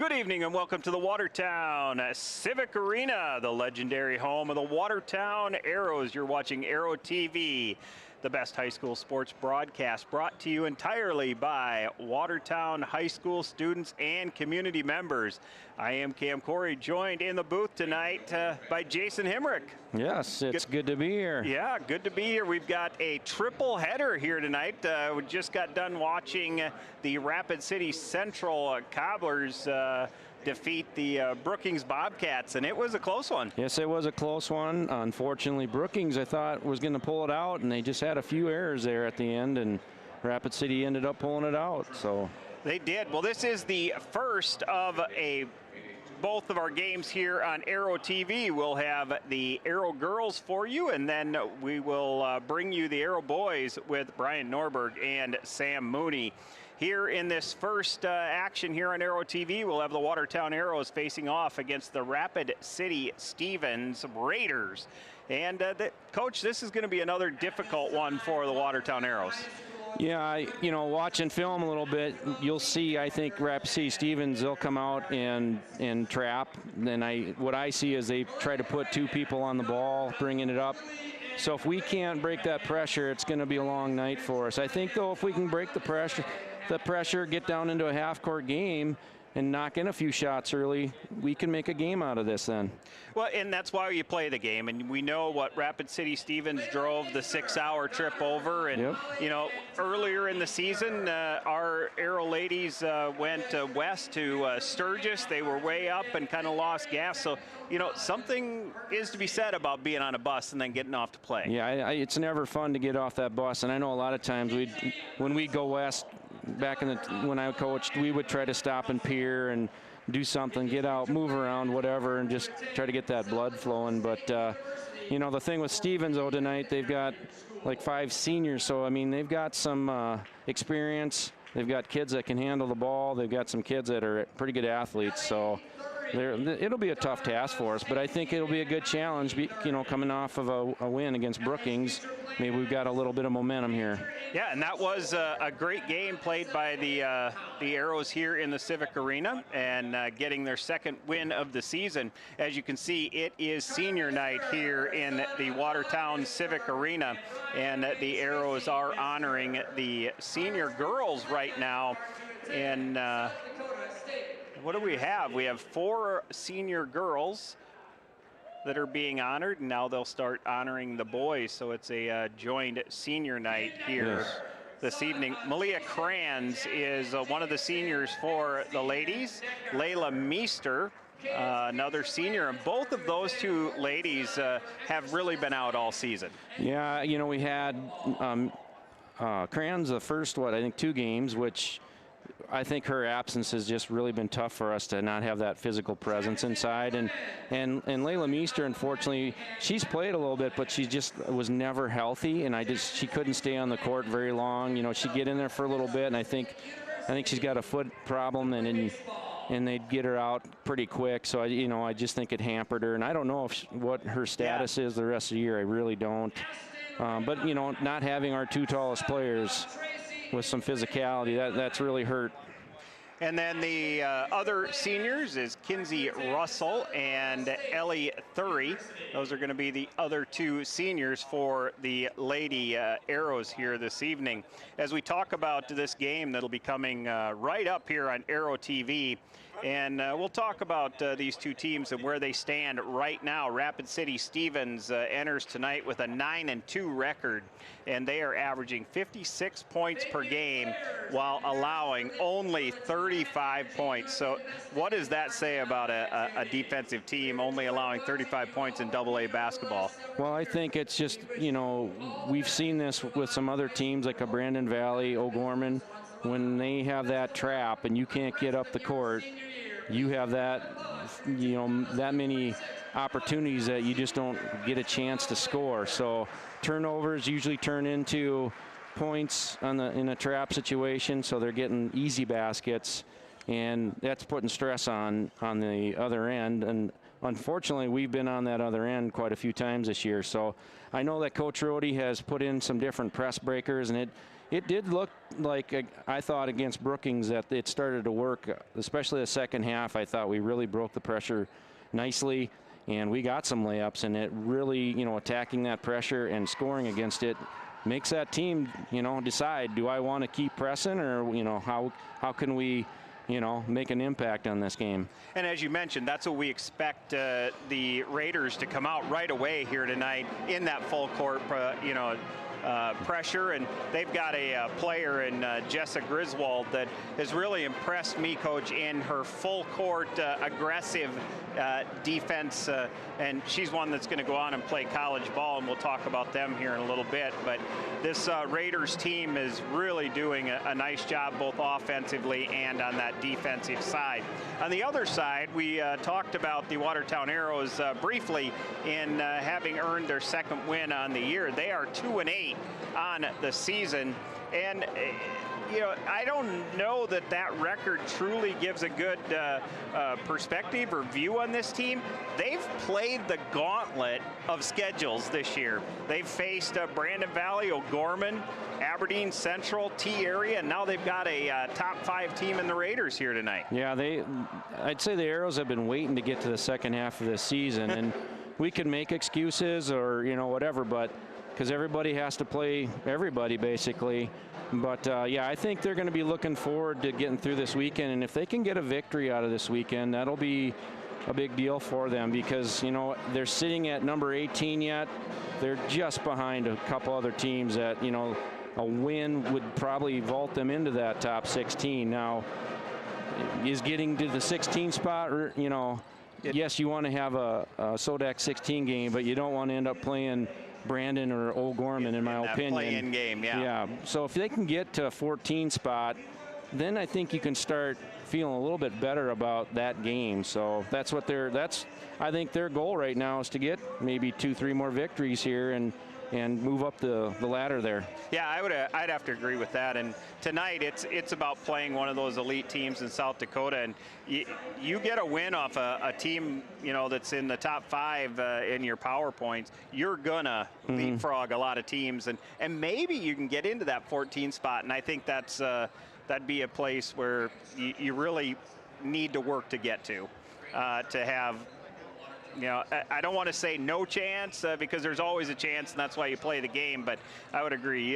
Good evening and welcome to the Watertown Civic Arena, the legendary home of the Watertown Arrows. You're watching Arrow TV, the best high school sports broadcast, brought to you entirely by Watertown High School students and community members. I am Cam Corey, joined in the booth tonight by Jason Himrick. Yes, it's good to be here. Yeah, good to be here. We've got a triple header here tonight. We just got done watching the Rapid City Central Cobblers defeat the Brookings Bobcats, and it was a close one. Yes, it was a close one. Unfortunately, Brookings, I thought, was going to pull it out, and they just had a few errors there at the end, and Rapid City ended up pulling it out. So they did. Well, this is the first of both of our games here on Arrow TV. We'll have the Arrow girls for you, and then we will bring you the Arrow boys with Brian Norberg and Sam Mooney. Here in this first action here on Arrow TV, we'll have the Watertown Arrows facing off against the Rapid City Stevens Raiders. And Coach, this is going to be another difficult one for the Watertown Arrows. Yeah, watching film a little bit, you'll see, I think, Rapid City Stevens, they'll come out and trap. Then what I see is they try to put two people on the ball, bringing it up. So if we can't break that pressure, it's going to be a long night for us. I think, though, if we can break the pressure, get down into a half-court game, and knock in a few shots early, we can make a game out of this then. Well, and that's why you play the game. And we know what Rapid City Stevens drove the 6-hour trip over. And, earlier in the season, our Arrow ladies went west to Sturgis. They were way up and kind of lost gas. So, something is to be said about being on a bus and then getting off to play. Yeah, it's never fun to get off that bus. And I know a lot of times when we go west, back when I coached, we would try to stop and peer and do something, get out, move around, whatever, and just try to get that blood flowing. But, the thing with Stevens, though, tonight, they've got like 5 seniors. So, I mean, they've got some experience. They've got kids that can handle the ball. They've got some kids that are pretty good athletes. So it'll be a tough task for us. But I think it'll be a good challenge, coming off of a win against Brookings. Maybe we've got a little bit of momentum here. Yeah, and that was a great game played by the Arrows here in the Civic Arena, and getting their second win of the season. As you can see, it is senior night here in the Watertown Civic Arena, and the Arrows are honoring the senior girls right now. And what do we have? We have 4 senior girls that are being honored, and now they'll start honoring the boys. So it's a joined senior night here this evening. Malia Kranz is one of the seniors for the ladies. Layla Meester, another senior, and both of those two ladies have really been out all season. Yeah, we had Kranz the first, I think 2 games, which I think her absence has just really been tough for us to not have that physical presence inside. And Layla Meester, unfortunately, she's played a little bit, but she just was never healthy, and she couldn't stay on the court very long. She'd get in there for a little bit, and I think she's got a foot problem, and they'd get her out pretty quick. So I just think it hampered her, and I don't know what her status is the rest of the year. I really don't. But not having our 2 tallest players with some physicality, that's really hurt. And then the other seniors is Kinsey Russell and Ellie Thury. Those are going to be the other 2 seniors for the Lady Arrows here this evening. As we talk about this game that'll be coming right up here on Arrow TV, and we'll talk about these 2 teams and where they stand right now. Rapid City Stevens enters tonight with a 9-2 record, and they are averaging 56 points per game while allowing only 35 points. So what does that say about a defensive team only allowing 35 points in AA basketball? Well, I think it's just, we've seen this with some other teams like a Brandon Valley, O'Gorman. When they have that trap and you can't get up the court, you have that, that many opportunities that you just don't get a chance to score. So turnovers usually turn into points in a trap situation, so they're getting easy baskets, and that's putting stress on the other end. And unfortunately, we've been on that other end quite a few times this year. So I know that Coach Rohde has put in some different press breakers, and it did look like, I thought against Brookings, that it started to work, especially the second half. I thought we really broke the pressure nicely, and we got some layups, and it really, you know, attacking that pressure and scoring against it makes that team, you know, decide, do I want to keep pressing, or, you know, how can we, you know, make an impact on this game. And as you mentioned, that's what we expect the Raiders to come out right away here tonight in that full court, you know, pressure. And they've got a player in Jessa Griswold that has really impressed me, Coach, in her full court aggressive defense, and she's one that's going to go on and play college ball, and we'll talk about them here in a little bit. But this Raiders team is really doing a nice job both offensively and on that defensive side. On the other side, we talked about the Watertown Arrows briefly in having earned their second win on the year. They are 2-8 on the season, and you know, I don't know that that record truly gives a good perspective or view on this team. They've played the gauntlet of schedules this year. They've faced Brandon Valley, O'Gorman, Aberdeen Central, T-Area, and now they've got a top 5 team in the Raiders here tonight. Yeah, I'd say the Arrows have been waiting to get to the second half of this season, and we can make excuses or, you know, whatever, but because everybody has to play everybody basically. But yeah, I think they're going to be looking forward to getting through this weekend, and if they can get a victory out of this weekend, that'll be a big deal for them, because, you know, they're sitting at number 18 yet. They're just behind a couple other teams that, you know, a win would probably vault them into that top 16. Now, is getting to the 16 spot, or, you know, yes, you want to have a Sodak 16 game, but you don't want to end up playing Brandon or O'Gorman, in my opinion. Play-in game, yeah. Yeah. So if they can get to a 14 spot, then I think you can start feeling a little bit better about that game. So that's what I think their goal right now is to get maybe 2-3 more victories here and move up the ladder there. Yeah, I'd have to agree with that. And tonight it's about playing one of those elite teams in South Dakota, and you get a win off a team, you know, that's in the top 5 in your power points. You're gonna leapfrog a lot of teams, and maybe you can get into that 14 spot. And I think that'd be a place where you really need to work to get to have. You know, I don't want to say no chance because there's always a chance, and that's why you play the game. But I would agree,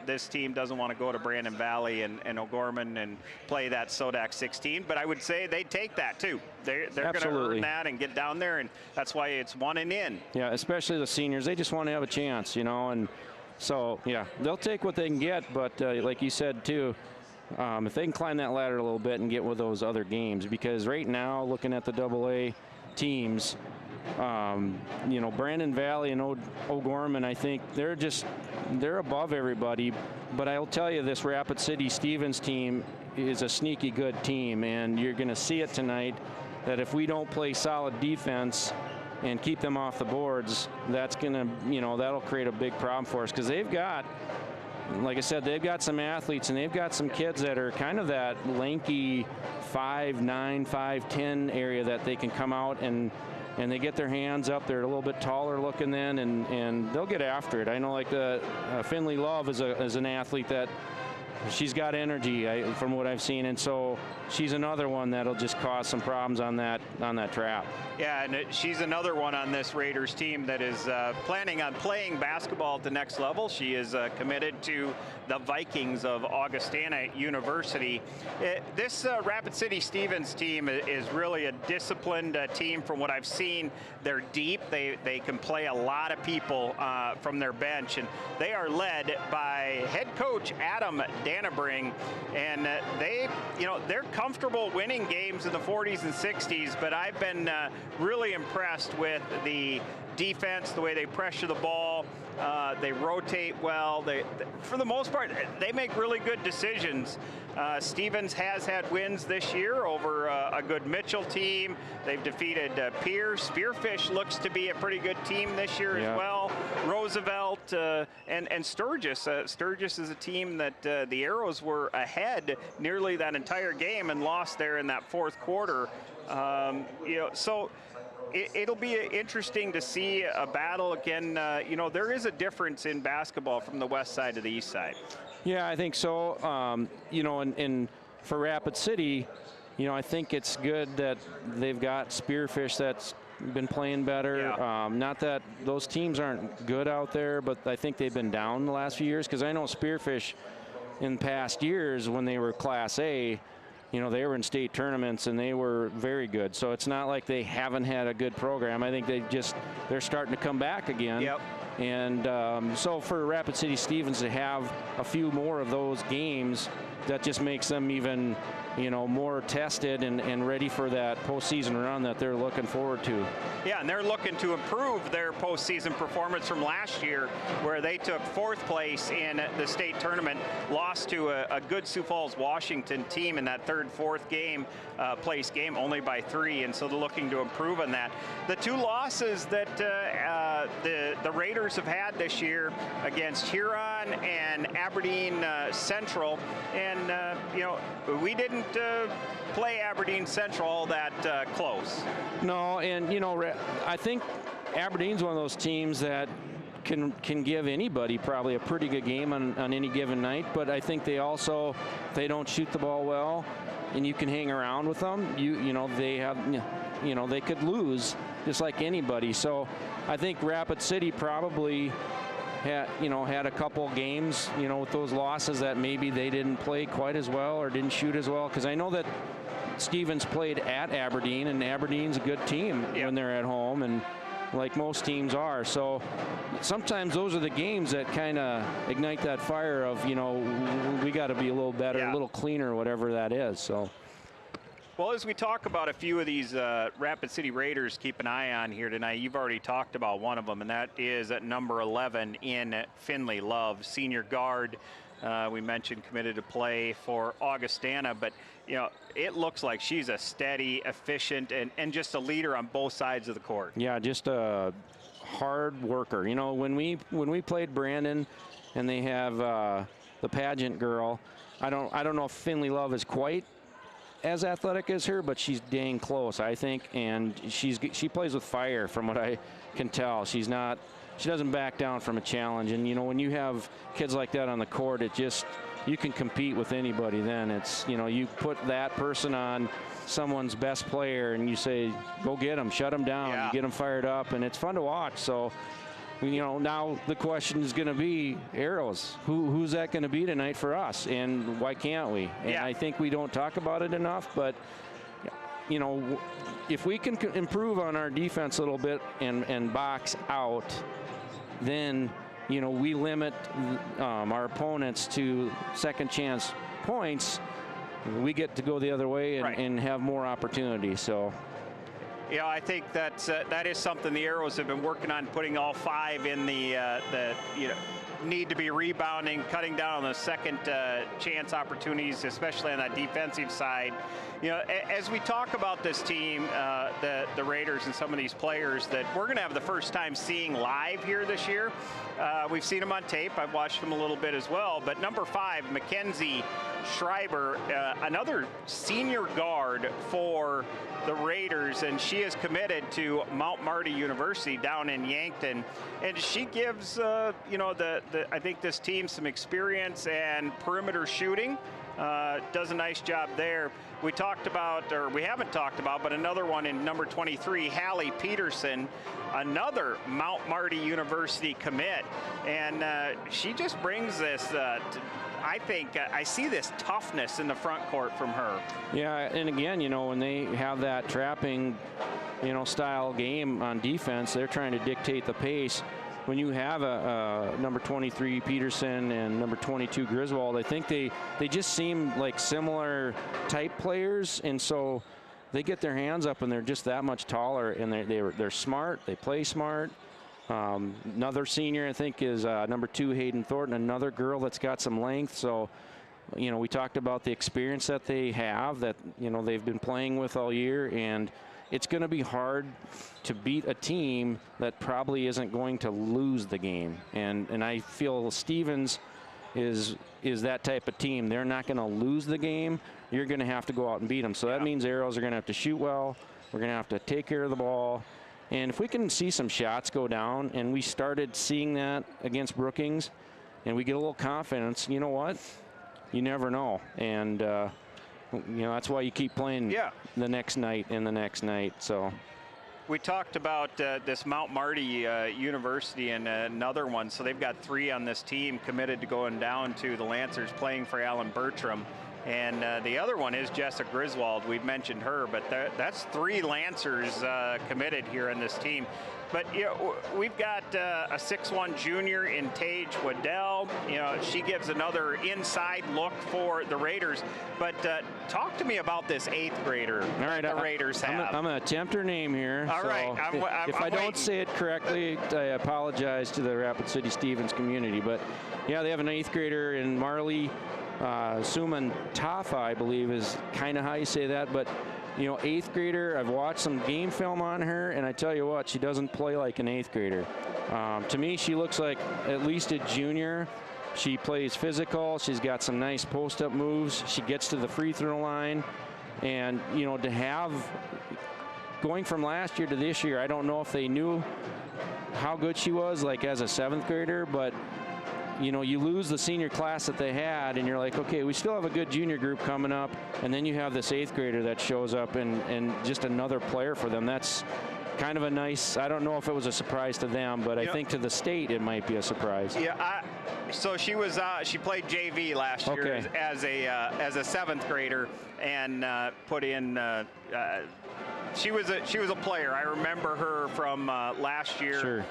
this team doesn't want to go to Brandon Valley and O'Gorman and play that Sodak 16. But I would say they take that too. They're going to earn that and get down there, and that's why it's 1 and in. Yeah, especially the seniors. They just want to have a chance, you know. And so, yeah, they'll take what they can get. But like you said too, if they can climb that ladder a little bit and get with those other games, because right now, looking at the AA teams, you know, Brandon Valley and O'Gorman, I think they're above everybody. But I'll tell you, this Rapid City Stevens team is a sneaky good team, and you're going to see it tonight, that if we don't play solid defense and keep them off the boards, that's going to, you know, that'll create a big problem for us, because they've got, like I said, they've got some athletes, and they've got some kids that are kind of that lanky 5'9", 5'10" area that they can come out and they get their hands up. They're a little bit taller looking then, and they'll get after it. I know, like Finley Love is an athlete that she's got energy from what I've seen, and so she's another one that'll just cause some problems on that trap. Yeah, and she's another one on this Raiders team that is planning on playing basketball at the next level. She is committed to the Vikings of Augustana University. This Rapid City Stevens team is really a disciplined team from what I've seen. They're deep. They can play a lot of people from their bench, and they are led by head coach Adam Danabring, and they're comfortable winning games in the 40s and 60s, but I've been really impressed with the defense, the way they pressure the ball. They rotate well. For the most part, they make really good decisions. Stevens has had wins this year over a good Mitchell team. They've defeated Pierce. Spearfish looks to be a pretty good team this year as well. Roosevelt and Sturgis. Sturgis is a team that the Arrows were ahead nearly that entire game and lost there in that fourth quarter. So it'll be interesting to see a battle again. You know, there is a difference in basketball from the west side to the east side. Yeah, I think so. You know, and for Rapid City, you know, I think it's good that they've got Spearfish that's been playing better. Yeah. Not that those teams aren't good out there, but I think they've been down the last few years, because I know Spearfish in past years when they were Class A, you know, they were in state tournaments and they were very good. So it's not like they haven't had a good program. I think they're starting to come back again. Yep. And so for Rapid City Stevens to have a few more of those games, that just makes them even, you know, more tested and ready for that postseason run that they're looking forward to. Yeah, and they're looking to improve their postseason performance from last year, where they took 4th place in the state tournament, lost to a good Sioux Falls, Washington team in that 3rd, 4th place game, only by 3, and so they're looking to improve on that. The 2 losses that the Raiders have had this year against Huron and Aberdeen Central, and you know, we didn't play Aberdeen Central all that close. No, and you know, I think Aberdeen's one of those teams that can give anybody probably a pretty good game on any given night, but I think they don't shoot the ball well, and you can hang around with them. You know, they have, you know, they could lose just like anybody. So I think Rapid City probably had a couple games, you know, with those losses that maybe they didn't play quite as well or didn't shoot as well, because I know that Stevens played at Aberdeen, and Aberdeen's a good team when they're at home, and like most teams are. So sometimes those are the games that kind of ignite that fire of, you know, we got to be a little better, a little cleaner, whatever that is. So. Well, as we talk about a few of these Rapid City Raiders, keep an eye on here tonight. You've already talked about one of them, and that is at number 11 in Finley Love, senior guard. We mentioned committed to play for Augustana, but you know, it looks like she's a steady, efficient, and just a leader on both sides of the court. Yeah, just a hard worker. You know, when we played Brandon, and they have the pageant girl, I don't know if Finley Love is quite as athletic as her, but she's dang close, I think, and she plays with fire from what I can tell. She doesn't back down from a challenge, and you know, when you have kids like that on the court, it just, you can compete with anybody. Then it's, you know, you put that person on someone's best player and you say, go get them, shut them down, you get them fired up, and it's fun to watch. So, you know, now the question is going to be Arrows. Who's that going to be tonight for us, and why can't we? And I think we don't talk about it enough, but you know, if we can improve on our defense a little bit and box out, then, you know, we limit our opponents to second chance points. We get to go the other way and have more opportunity. So. Yeah, I think that is something the Arrows have been working on, putting all 5 in the you know, need to be rebounding, cutting down on the second chance opportunities, especially on that defensive side. You know, as we talk about this team, the Raiders and some of these players that we're going to have the first time seeing live here this year. We've seen them on tape. I've watched them a little bit as well. But number 5, Mackenzie Schreiber, another senior guard for the Raiders, and she is committed to Mount Marty University down in Yankton, and she gives you know, I think this team some experience and perimeter shooting. Does a nice job there. We talked about, or we haven't talked about, but another one in number 23, Hallie Peterson, another Mount Marty University commit, and she just brings this I think I see this toughness in the front court from her. Yeah, and again, you know, when they have that trapping, you know, style game on defense, they're trying to dictate the pace. When you have a number 23 Peterson and number 22 Griswold, I think they just seem like similar type players, and so they get their hands up and they're just that much taller, and they're smart. They play smart. Another senior, I think, is number 2 Hayden Thornton, another girl that's got some length. So, you know, we talked about the experience that they have, that, you know, they've been playing with all year, and it's going to be hard to beat a team that probably isn't going to lose the game. And I feel Stevens is that type of team. They're not going to lose the game. You're going to have to go out and beat them. So that means Arrows are going to have to shoot well. We're going to have to take care of the ball. And if we can see some shots go down, and we started seeing that against Brookings, and we get a little confidence, you know what? You never know. And, that's why you keep playing the next night and the next night. So we talked about this Mount Marty University and another one. So they've got 3 on this team committed to going down to the Lancers, playing for Alan Bertram. And the other one is Jessa Griswold. We've mentioned her, but that's 3 Lancers committed here on this team. But we've got a 6'1" junior in Tage Waddell. She gives another inside look for the Raiders. But talk to me about this 8th grader that the Raiders have. I'm going to attempt her name here. All right. If I don't say it correctly, I apologize to the Rapid City Stevens community. But yeah, they have an 8th grader in Marley. Suman Tafa, I believe, is kind of how you say that. But 8th grader, I've watched some game film on her, and I tell you what, she doesn't play like an 8th grader. To me, she looks like at least a junior. She plays physical. She's got some nice post-up moves. She gets to the free throw line. And, to have, going from last year to this year, I don't know if they knew how good she was, like as a 7th grader, but you lose the senior class that they had, and you're like, okay, we still have a good junior group coming up, and then you have this 8th grader that shows up and just another player for them. That's kind of a nice, I don't know if it was a surprise to them, but I think to the state it might be a surprise. Yeah, so she played JV last year as a 7th grader, and put in she was a player. I remember her from last year,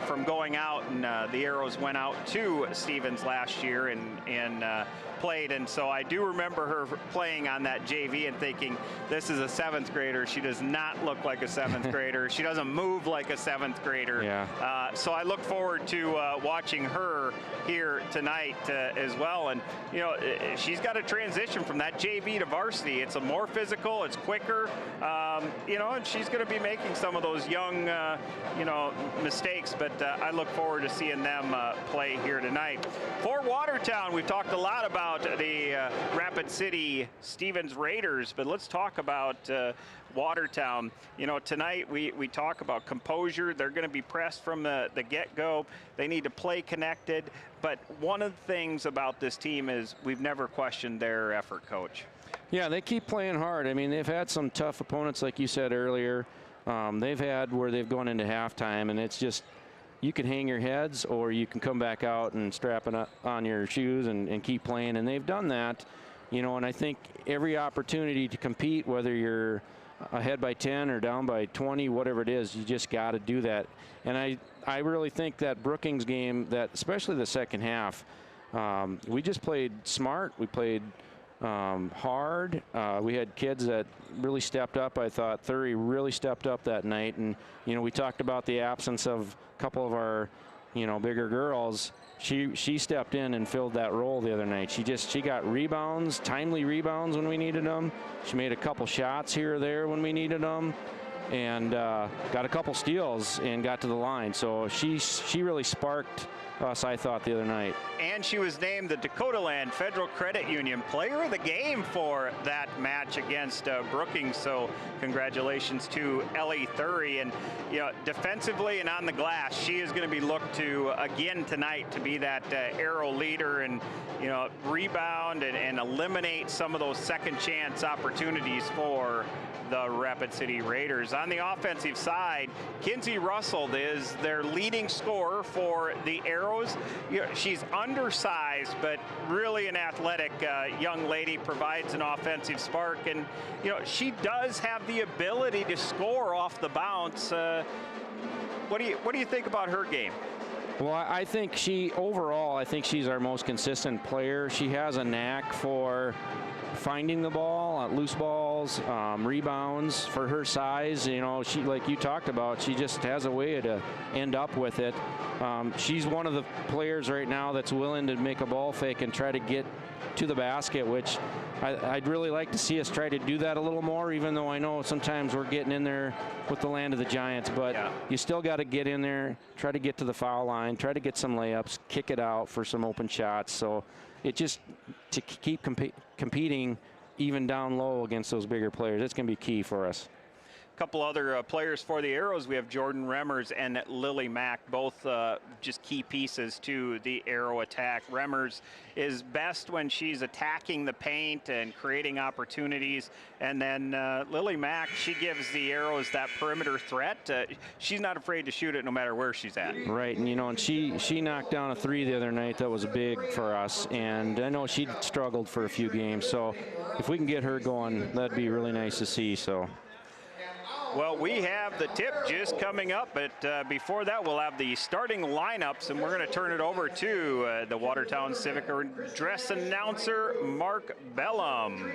from going out, and the Arrows went out to Stevens last year and played. And so I do remember her playing on that JV and thinking, this is a 7th grader. She does not look like a 7th grader. She doesn't move like a 7th grader. Yeah. So I look forward to watching her here tonight as well. And, she's got to transition from that JV to varsity. It's a more physical, it's quicker, and she's going to be making some of those young, mistakes. But I look forward to seeing them play here tonight. For Watertown, we've talked a lot about the Rapid City Stevens Raiders, but let's talk about Watertown. Tonight we talk about composure. They're going to be pressed from the get-go. They need to play connected. But one of the things about this team is we've never questioned their effort, Coach. Yeah, they keep playing hard. I mean, they've had some tough opponents, like you said earlier. They've had where they've gone into halftime, and it's just, you can hang your heads or you can come back out and strap it on your shoes and keep playing. And they've done that, and I think every opportunity to compete, whether you're ahead by 10 or down by 20, whatever it is, you just got to do that. And I really think that Brookings game, that especially the second half, we just played smart. We played hard. We had kids that really stepped up. I thought Thury really stepped up that night. And, we talked about the absence of a couple of our, bigger girls. She stepped in and filled that role the other night. She got rebounds, timely rebounds when we needed them. She made a couple shots here or there when we needed them, and got a couple steals and got to the line. So she really sparked us, I thought, the other night. And she was named the Dakota Land Federal Credit Union Player of the Game for that match against Brookings. So congratulations to Ellie Thury. And defensively and on the glass, she is going to be looked to again tonight to be that Arrow leader and rebound and eliminate some of those second chance opportunities for the Rapid City Raiders. On the offensive side, Kinsey Russell is their leading scorer for the Arrows. She's undersized, but really an athletic young lady, provides an offensive spark, and she does have the ability to score off the bounce. What do you think about her game? Well, I think overall, I think she's our most consistent player. She has a knack for finding the ball, loose balls, rebounds for her size. She, like you talked about, she just has a way to end up with it. She's one of the players right now that's willing to make a ball fake and try to get to the basket, which I'd really like to see us try to do that a little more, even though I know sometimes we're getting in there with the land of the Giants. But you still got to get in there, try to get to the foul line, try to get some layups, kick it out for some open shots. So it just, to keep competing even down low against those bigger players, it's going to be key for us. couple other players for the Arrows. We have Jordan Remmers and Lily Mack, both just key pieces to the Arrow attack. Remmers is best when she's attacking the paint and creating opportunities. And then Lily Mack, she gives the Arrows that perimeter threat. She's not afraid to shoot it no matter where she's at. Right, and you know, and she knocked down a 3 the other night. That was big for us, and I know she struggled for a few games. So if we can get her going, that'd be really nice to see. So. Well, we have the tip just coming up, but before that, we'll have the starting lineups, and we're going to turn it over to the Watertown Civic Address announcer, Mark Bellum.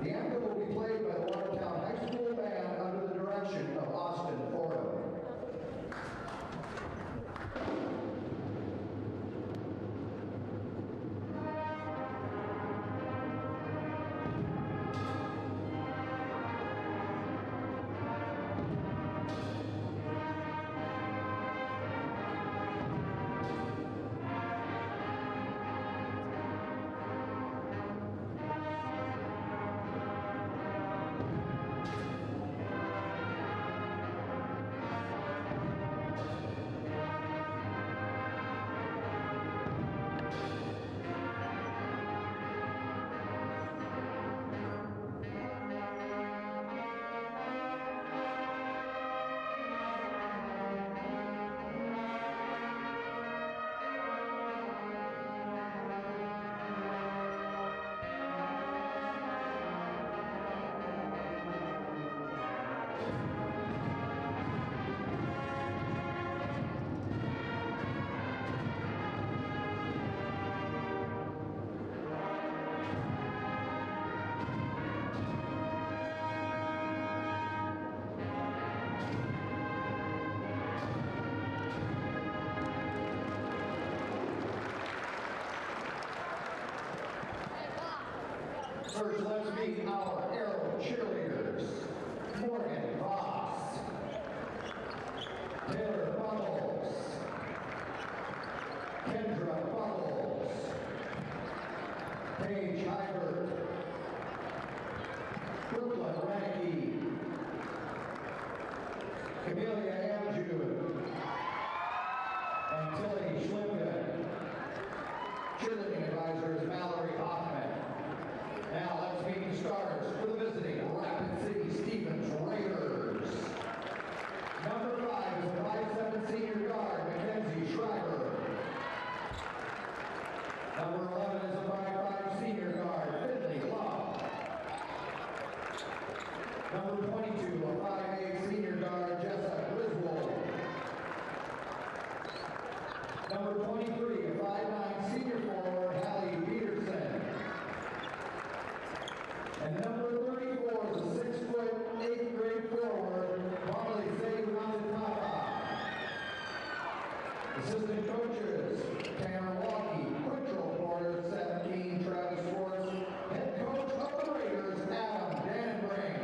The anthem will be played by the Watertown High School Band under the direction of Austin Fordham. First, let's meet our Arrow cheerleaders. Morgan Voss, Taylor Bubbles, Kendra Bubbles, Paige Hybert, Brooklyn Ranke, Camelia Andrew, and Tilly Schlimden. Cheerleading advisor is Mallory Hoffman. Now let's meet the starters for the visiting Rapid City Stevens Raiders. Number 5 is the 5'7" senior guard, Mackenzie Schreiber. Number 11 is the 5'5" senior guard, Finley Love. Number 22, a 5'8" senior guard, Jessa Griswold. Number 23, a 5'9" senior forward, Hallie Peterson. And number 34 is a 6-foot, 8th grade forward, Molly Zayuanatapa. Assistant coaches, Tanner Walkie, Quintrell Porter, 17, Travis Schwartz. Head coach of the Raiders, Adam Danbring.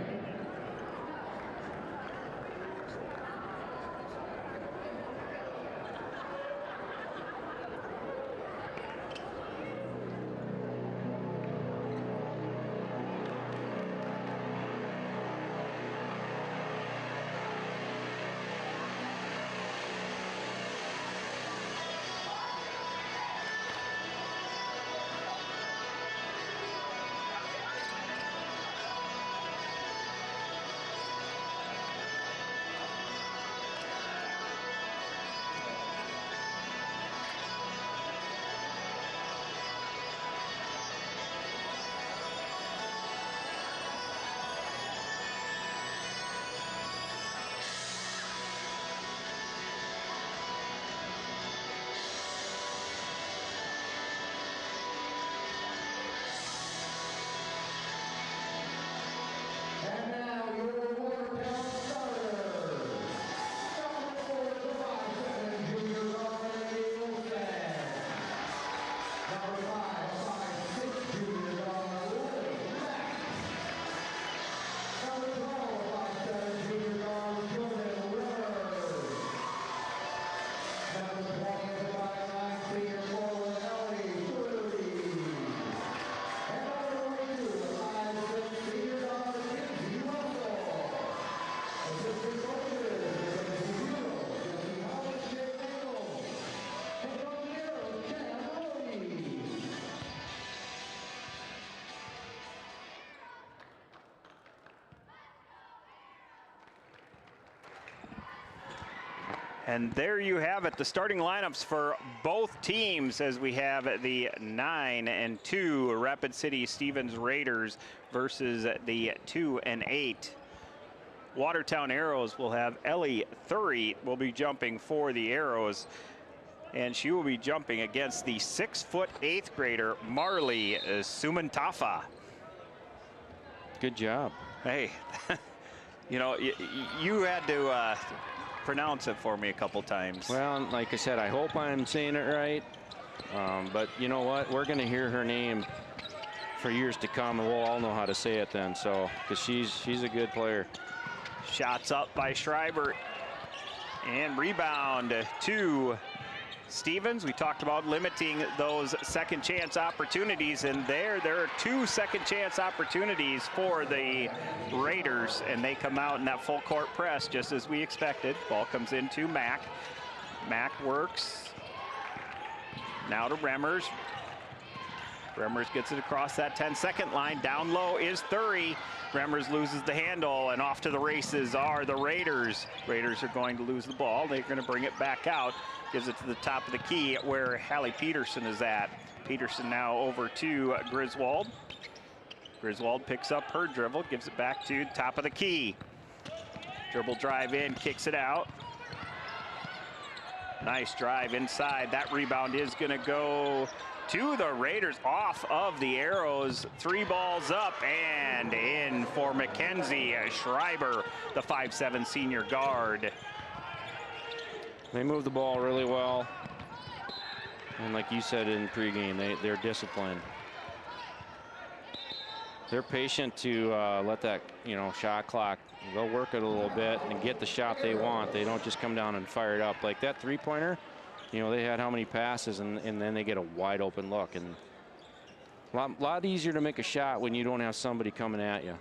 And there you have it, the starting lineups for both teams, as we have the 9-2 Rapid City Stevens Raiders versus the 2-8 Watertown Arrows. Will have Ellie Thury will be jumping for the Arrows, and she will be jumping against the 6-foot 8th grader Marley Sumantafa. Good job. Hey, you know, you had to pronounce it for me a couple times. Well, like I said, I hope I'm saying it right. But you know what? We're going to hear her name for years to come, and we'll all know how to say it then. So, because she's a good player. Shots up by Schreiber, and rebound to Stevens. We talked about limiting those second chance opportunities, and there are 2 second chance opportunities for the Raiders, and they come out in that full court press just as we expected. Ball comes into Mack. Mack works now to Remmers. Remmers gets it across that 10-second line. Down low is Thury. Remmers loses the handle, and off to the races are the Raiders. Raiders are going to lose the ball. They're going to bring it back out. Gives it to the top of the key where Hallie Peterson is at. Peterson now over to Griswold. Griswold picks up her dribble, gives it back to top of the key. Dribble drive in, kicks it out. Nice drive inside. That rebound is going to go to the Raiders, off of the Arrows. 3 balls up and in for Mackenzie Schreiber, the 5'7" senior guard. They move the ball really well. And like you said in pregame, they're disciplined. They're patient to let that, shot clock, they'll work it a little bit and get the shot they want. They don't just come down and fire it up. Like that 3-pointer, they had how many passes, and then they get a wide open look. And a lot easier to make a shot when you don't have somebody coming at you.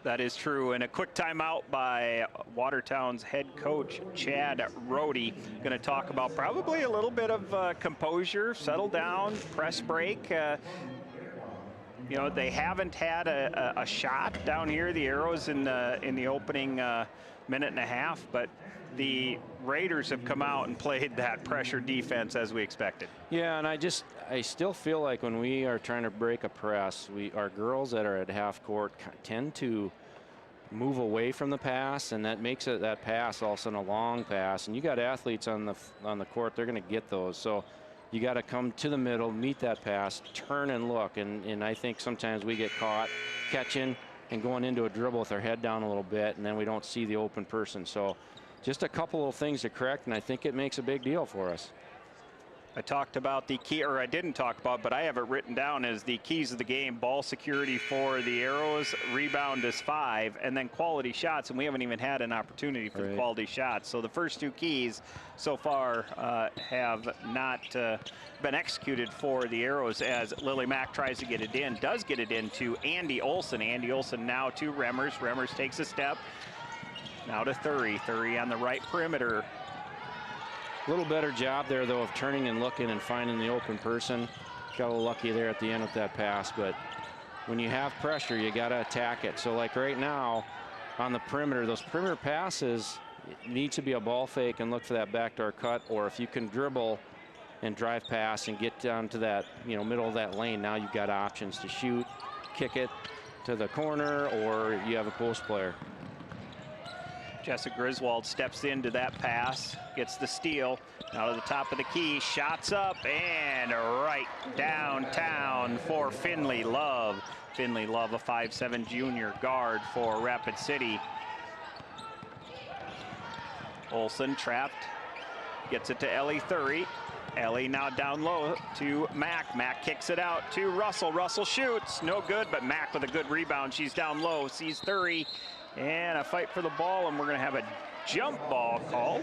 That is true. And a quick timeout by Watertown's head coach, Chad Rohde. Going to talk about probably a little bit of composure, settle down, press break. They haven't had a shot down here, the Arrows, in the opening minute and a half, but the Raiders have come out and played that pressure defense as we expected. Yeah, and I still feel like when we are trying to break a press, our girls that are at half court tend to move away from the pass, and that makes that pass all of a sudden a long pass. And you got athletes on the court, they're going to get those. So you got to come to the middle, meet that pass, turn and look. And I think sometimes we get caught catching and going into a dribble with our head down a little bit, and then we don't see the open person. So just a couple of things to correct, and I think it makes a big deal for us. I talked about the key, or I didn't talk about, but I have it written down as the keys of the game. Ball security for the Arrows, rebound is 5, and then quality shots, and we haven't even had an opportunity for the quality shots. So the first 2 keys so far have not been executed for the Arrows, as Lily Mack tries to get it in, does get it into Andy Olson. Andy Olson now to Remmers. Remmers takes a step. Now to Thury. Thury on the right perimeter. A little better job there, though, of turning and looking and finding the open person. Got a little lucky there at the end with that pass, but when you have pressure, you got to attack it. So like right now on the perimeter, those perimeter passes need to be a ball fake and look for that backdoor cut, or if you can dribble and drive pass and get down to that, middle of that lane, now you've got options to shoot, kick it to the corner, or you have a post player. Jessica Griswold steps into that pass, gets the steal. Now to the top of the key, shots up and right downtown for Finley Love. Finley Love, a 5'7" junior guard for Rapid City. Olson trapped, gets it to Ellie Thury. Ellie now down low to Mack. Mack kicks it out to Russell. Russell shoots, no good, but Mack with a good rebound. She's down low, sees Thury. And a fight for the ball, and we're going to have a jump ball call.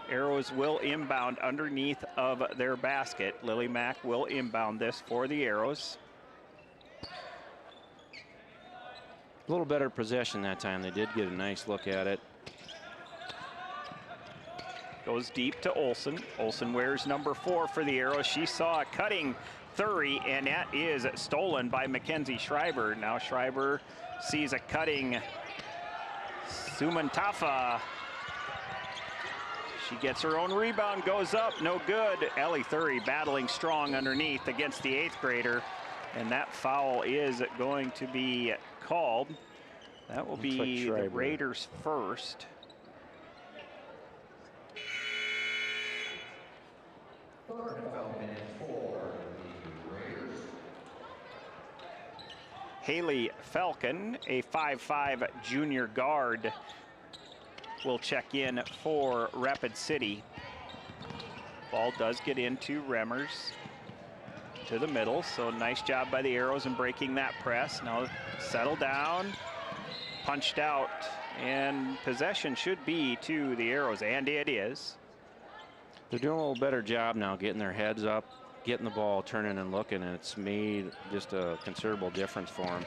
Arrows will inbound underneath of their basket. Lily Mack will inbound this for the Arrows. A little better possession that time. They did get a nice look at it. Goes deep to Olson. Olson wears number 4 for the Arrows. She saw a cutting Thury, and that is stolen by Mackenzie Schreiber. Now Schreiber sees a cutting Sumantafa. She gets her own rebound, goes up, no good. Ellie Thury battling strong underneath against the 8th grader. And that foul is going to be called. That will be the Raiders first. Haley Falcon, a 5'5" junior guard, will check in for Rapid City. Ball does get into Remmers to the middle, so nice job by the Arrows in breaking that press. Now settle down, punched out, and possession should be to the Arrows, and it is. They're doing a little better job now getting their heads up, getting the ball, turning and looking, and it's made just a considerable difference for them.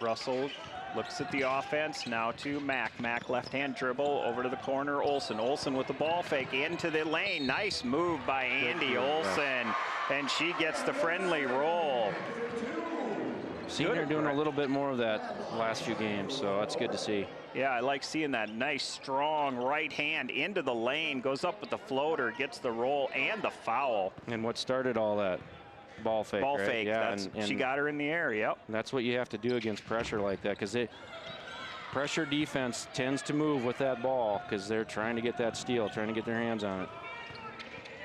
Russell looks at the offense, now to Mack. Mack left-hand dribble over to the corner. Olsen with the ball fake into the lane. Nice move by Andy Olsen, and she gets the friendly roll. Seen her doing a little bit more of that last few games, so that's good to see. Yeah, I like seeing that nice, strong right hand into the lane, goes up with the floater, gets the roll and the foul. And what started all that? Ball fake. Ball right? fake. Yeah, and she got her in the air. Yep. That's what you have to do against pressure like that, because pressure defense tends to move with that ball because they're trying to get that steal, trying to get their hands on it.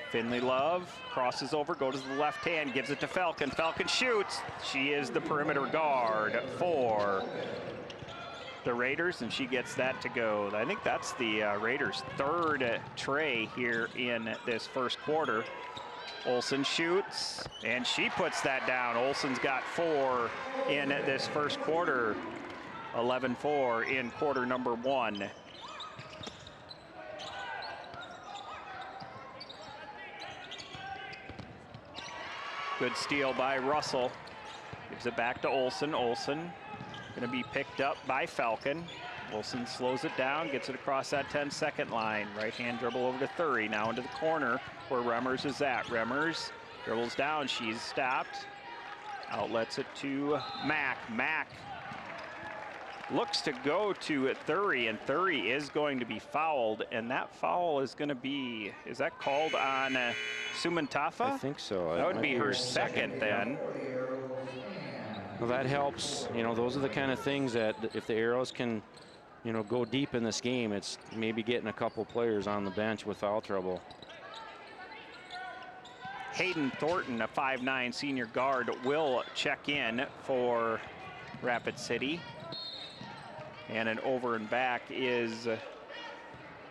Finley Love crosses over, goes to the left hand, gives it to Falcon. Falcon shoots. She is the perimeter guard for the Raiders, and she gets that to go. I think that's the Raiders' 3rd tray here in this first quarter. Olsen shoots, and she puts that down. Olsen's got 4 in this first quarter. 11-4 in quarter number 1. Good steal by Russell. Gives it back to Olsen. Olsen going to be picked up by Falcon. Olsen slows it down, gets it across that 10-second line. Right-hand dribble over to Thury, now into the corner where Remmers is at. Remmers dribbles down, she's stopped. Outlets it to Mack. Mack looks to go to Thury, and Thury is going to be fouled, and that foul is going to be, is that called on Sumantafa? I think so. That would be her second then. Well, that helps. You know, those are the kind of things that if the Arrows can, you know, go deep in this game, it's maybe getting a couple players on the bench with foul trouble. Hayden Thornton, a 5'9" senior guard, will check in for Rapid City. And an over and back is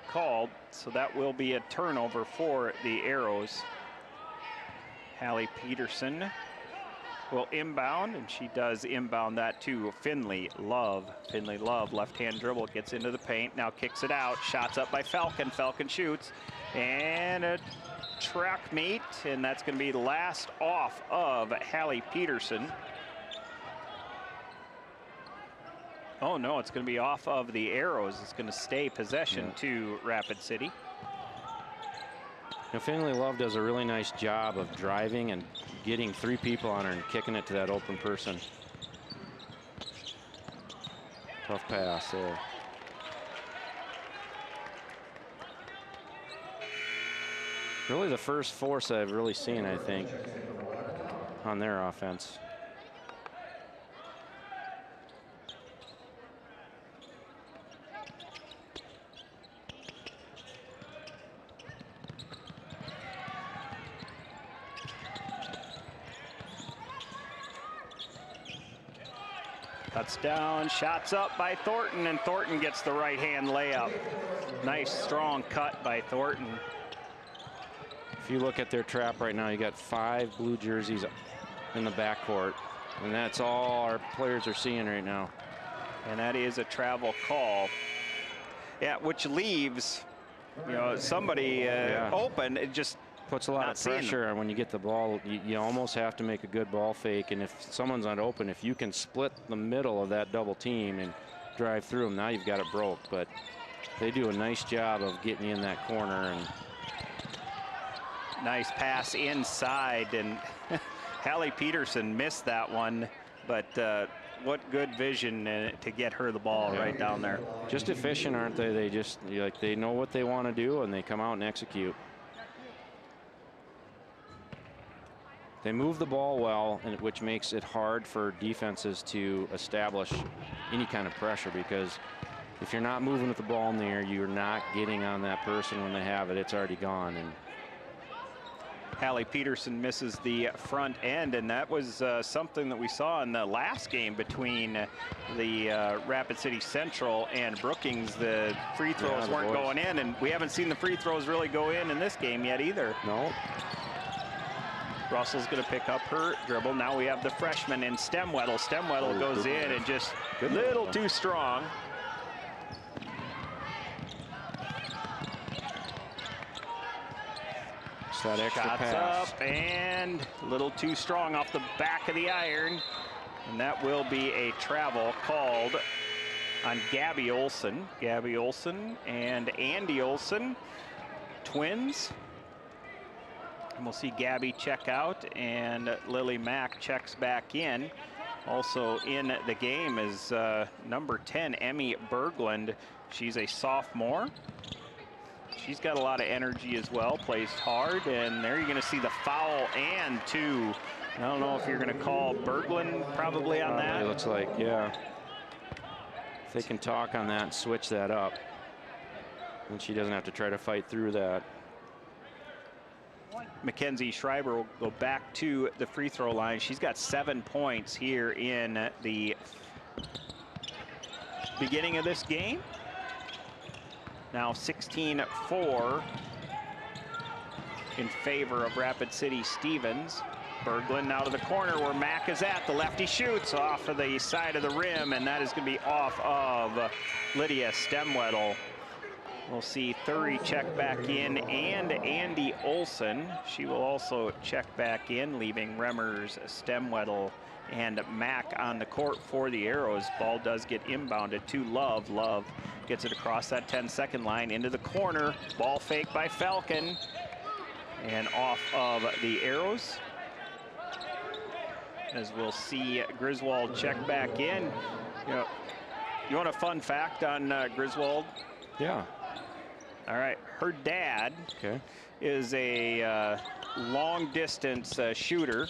called, so that will be a turnover for the Arrows. Hallie Peterson will inbound, and she does inbound that to Finley Love. Finley Love, left-hand dribble, gets into the paint, now kicks it out. Shots up by Falcon. Falcon shoots, and a track meet, and that's going to be the last off of Hallie Peterson. Oh no, it's going to be off of the Arrows. It's going to stay possession to Rapid City. Now, Finley Love does a really nice job of driving and getting 3 people on her and kicking it to that open person. Tough pass there. Really the first force I've really seen, I think, on their offense. Cuts down, shots up by Thornton, and Thornton gets the right-hand layup. Nice, strong cut by Thornton. If you look at their trap right now, you got 5 blue jerseys in the backcourt, and that's all our players are seeing right now. And that is a travel call. Yeah, which leaves, you know, somebody open. It just puts a lot of pressure on when you get the ball. You almost have to make a good ball fake, and if someone's not open, if you can split the middle of that double team and drive through them, now you've got it broke. But they do a nice job of getting you in that corner. And nice pass inside, and Hallie Peterson missed that one, but what good vision to get her the ball right down there. Just efficient, aren't they? They just, like, they know what they want to do and they come out and execute. They move the ball well, and which makes it hard for defenses to establish any kind of pressure, because if you're not moving with the ball in the air, you're not getting on that person when they have it. It's already gone. And Hallie Peterson misses the front end, and that was something that we saw in the last game between the Rapid City Central and Brookings. The free throws weren't going in, and we haven't seen the free throws really go in this game yet either. No. Russell's going to pick up her dribble. Now we have the freshman in Stemweddle. Stemweddle goes in and just a little too strong. That extra Shots pass. up and a little too strong off the back of the iron. And that will be a travel called on Gabby Olson. Gabby Olson and Andy Olson, twins. And we'll see Gabby check out, and Lily Mack checks back in. Also in the game is number 10, Emmy Berglund. She's a sophomore. She's got a lot of energy as well, plays hard, and there you're going to see the foul and two. I don't know if you're going to call Berglund probably on that. It looks like, yeah. If they can talk on that and switch that up, and she doesn't have to try to fight through that. Mackenzie Schreiber will go back to the free throw line. She's got 7 points here in the beginning of this game. Now 16-4 in favor of Rapid City Stevens. Berglund now to the corner where Mack is at. The lefty shoots off of the side of the rim, and that is going to be off of Lydia Stemweddle. We'll see Thury check back in, and Andy Olson. She will also check back in, leaving Remmers, Stemweddle, and Mack on the court for the Arrows. Ball does get inbounded to Love. Love gets it across that 10-second line into the corner. Ball fake by Falcon, and off of the Arrows. As we'll see Griswold check back in. You want a fun fact on Griswold? Yeah. All right, her dad is a long-distance shooter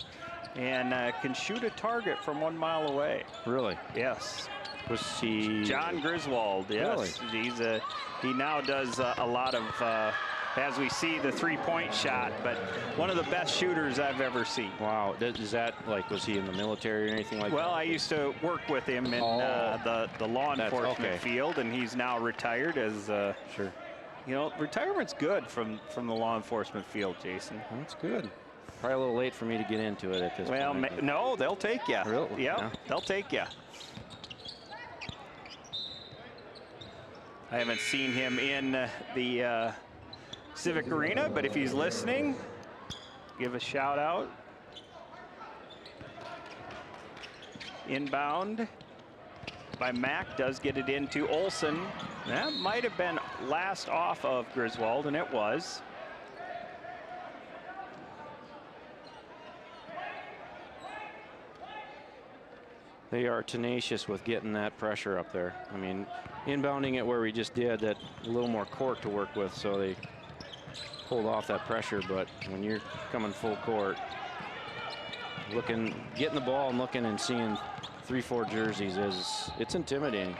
and can shoot a target from 1 mile away. Really? Yes. Was he? John Griswold, yes. Really? He now does a lot of, as we see, the three-point shot, but one of the best shooters I've ever seen. Wow. Is that, like, was he in the military or anything like that? Well, I used to work with him in the law enforcement field, and he's now retired as sure. You know, retirement's good from the law enforcement field, Jason. Well, that's good. Probably a little late for me to get into it at this point. Well, no, they'll take you. Really? Yep, Yeah, they'll take you. I haven't seen him in the Civic Arena, but if he's listening, give a shout out. Inbound by Mack, does get it into Olson. That might have been last off of Griswold, and it was. They are tenacious with getting that pressure up there. I mean, inbounding it where we just did, that a little more court to work with, so they pulled off that pressure. But when you're coming full court, getting the ball and looking and seeing 3-4 jerseys it's intimidating.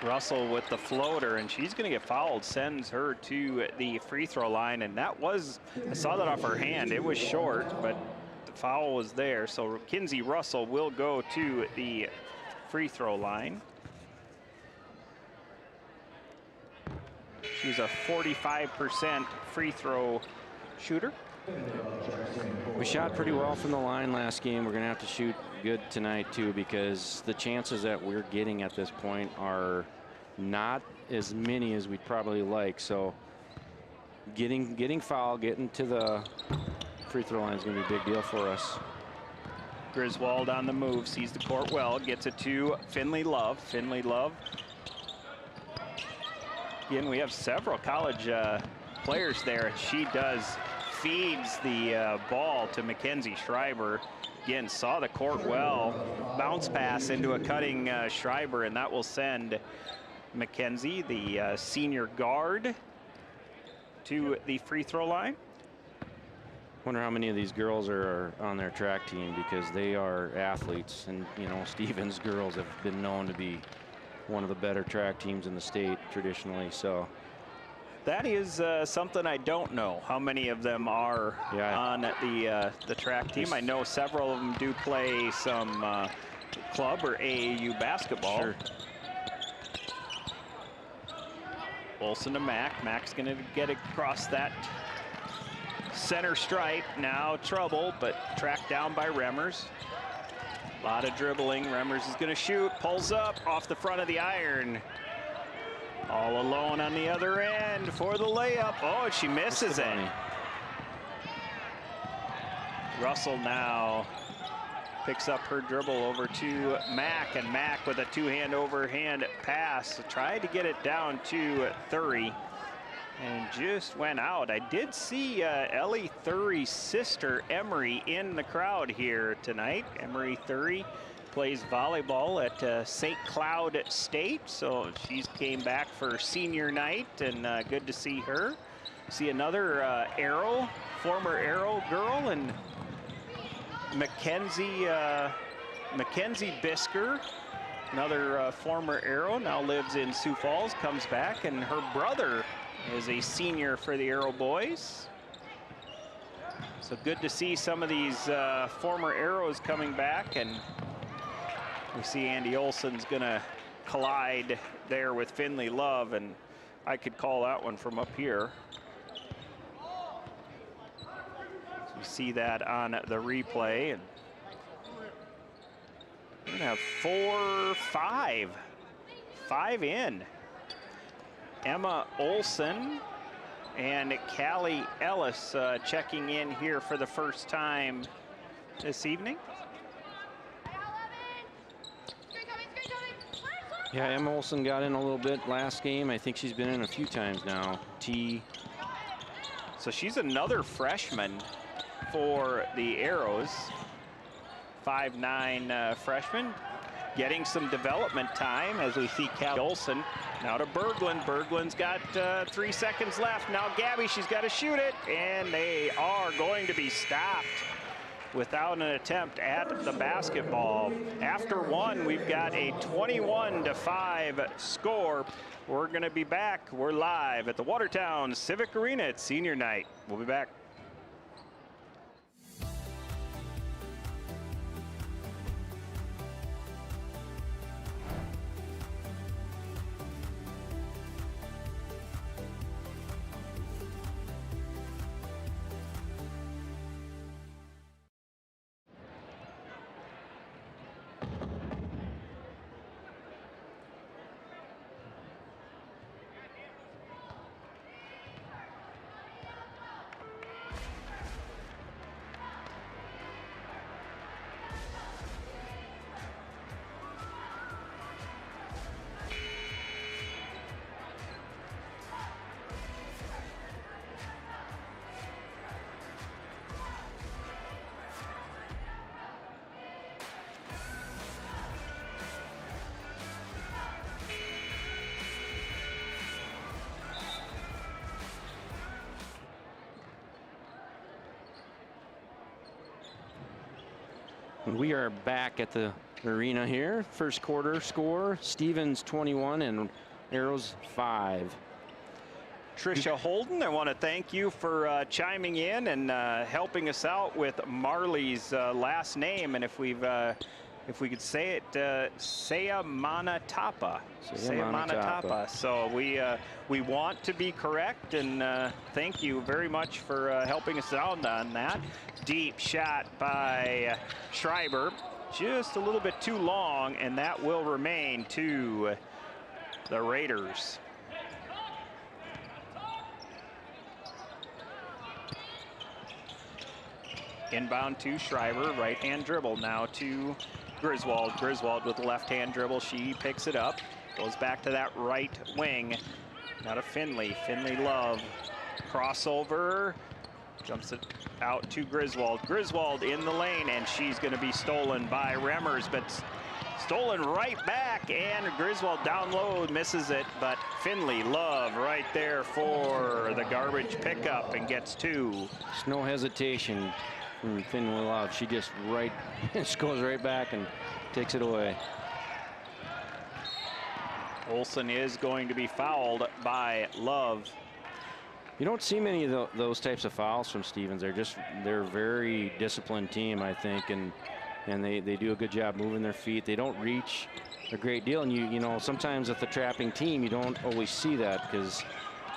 Russell with the floater, and she's going to get fouled, sends her to the free throw line, and that was, I saw that off her hand. It was short, but the foul was there. So Kinsey Russell will go to the free throw line. She's a 45% free throw shooter. We shot pretty well from the line last game. We're going to have to shoot good tonight too, because the chances that we're getting at this point are not as many as we'd probably like. So getting fouled, getting to the free throw line is going to be a big deal for us. Griswold on the move, sees the court well, gets it to Finley Love. Finley Love. Again, we have several college players there. She feeds the ball to Mackenzie Schreiber. again, saw the court well. Bounce pass into a cutting Schreiber, and that will send Mackenzie, the senior guard, to the free throw line. Wonder how many of these girls are on their track team, because they are athletes, and you know, Stevens girls have been known to be one of the better track teams in the state traditionally. So that is something I don't know, how many of them are on the track team. I know several of them do play some club or AAU basketball. Sure. Olsen to Mack. Mack's going to get across that center stripe. Now trouble, but tracked down by Remmers. A lot of dribbling. Remmers is going to shoot. Pulls up off the front of the iron. All alone on the other end for the layup. Oh, she misses it. Russell now picks up her dribble over to Mack, and Mack with a two-hand overhand pass. Tried to get it down to Thury and just went out. I did see Ellie Thury's sister, Emery, in the crowd here tonight. Emery Thury plays volleyball at St. Cloud State, so she's came back for senior night, and good to see her. See another Arrow, former Arrow girl, and Mackenzie Bisker, another former Arrow, now lives in Sioux Falls, comes back, and her brother is a senior for the Arrow boys. So good to see some of these former Arrows coming back, and we see Andy Olson's gonna collide there with Finley Love, and I could call that one from up here. You see that on the replay, and we're gonna have five in. Emma Olson and Callie Ellis checking in here for the first time this evening. Yeah, Emma Olson got in a little bit last game. I think she's been in a few times now. So she's another freshman for the Arrows. 5'9" freshman, getting some development time as we see Callie Olson. Now to Berglund. Berglund's got 3 seconds left. Now Gabby, she's got to shoot it, and they are going to be stopped without an attempt at the basketball. After one, we've got a 21-5 score. We're going to be back. We're live at the Watertown Civic Arena at senior night. We'll be back. We are back at the arena here. First quarter score, Stevens 21 and Arrows 5. Tricia Holden, I want to thank you for chiming in and helping us out with Marley's last name, and if we could say it, Seamanatapa. Seamanatapa. So we want to be correct, and thank you very much for helping us out on that. Deep shot by Schreiber, just a little bit too long, and that will remain to the Raiders. Inbound to Schreiber, right-hand dribble now to Griswold. Griswold with the left-hand dribble, she picks it up, goes back to that right wing. Now to Finley. Finley Love, crossover, Jumps it out to Griswold. Griswold in the lane, and she's going to be stolen by Remmers, but stolen right back, and Griswold down low, misses it, but Finley Love right there for the garbage pickup and gets 2. There's no hesitation from Finley Love. She just just goes right back and takes it away. Olson is going to be fouled by Love. You don't see many of those types of fouls from Stevens. They're a very disciplined team, I think, and they do a good job moving their feet. They don't reach a great deal, and you know, sometimes with the trapping team, you don't always see that, because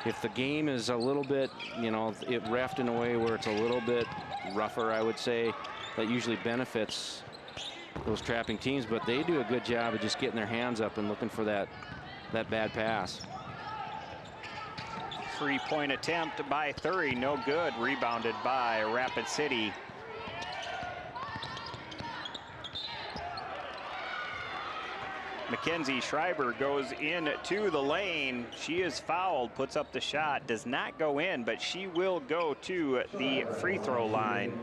if the game is a little bit, you know, it reffed in a way where it's a little bit rougher, I would say, that usually benefits those trapping teams, but they do a good job of just getting their hands up and looking for that bad pass. 3-point attempt by Thury, no good. Rebounded by Rapid City. Mackenzie Schreiber goes into the lane. She is fouled, puts up the shot, does not go in, but she will go to the free throw line.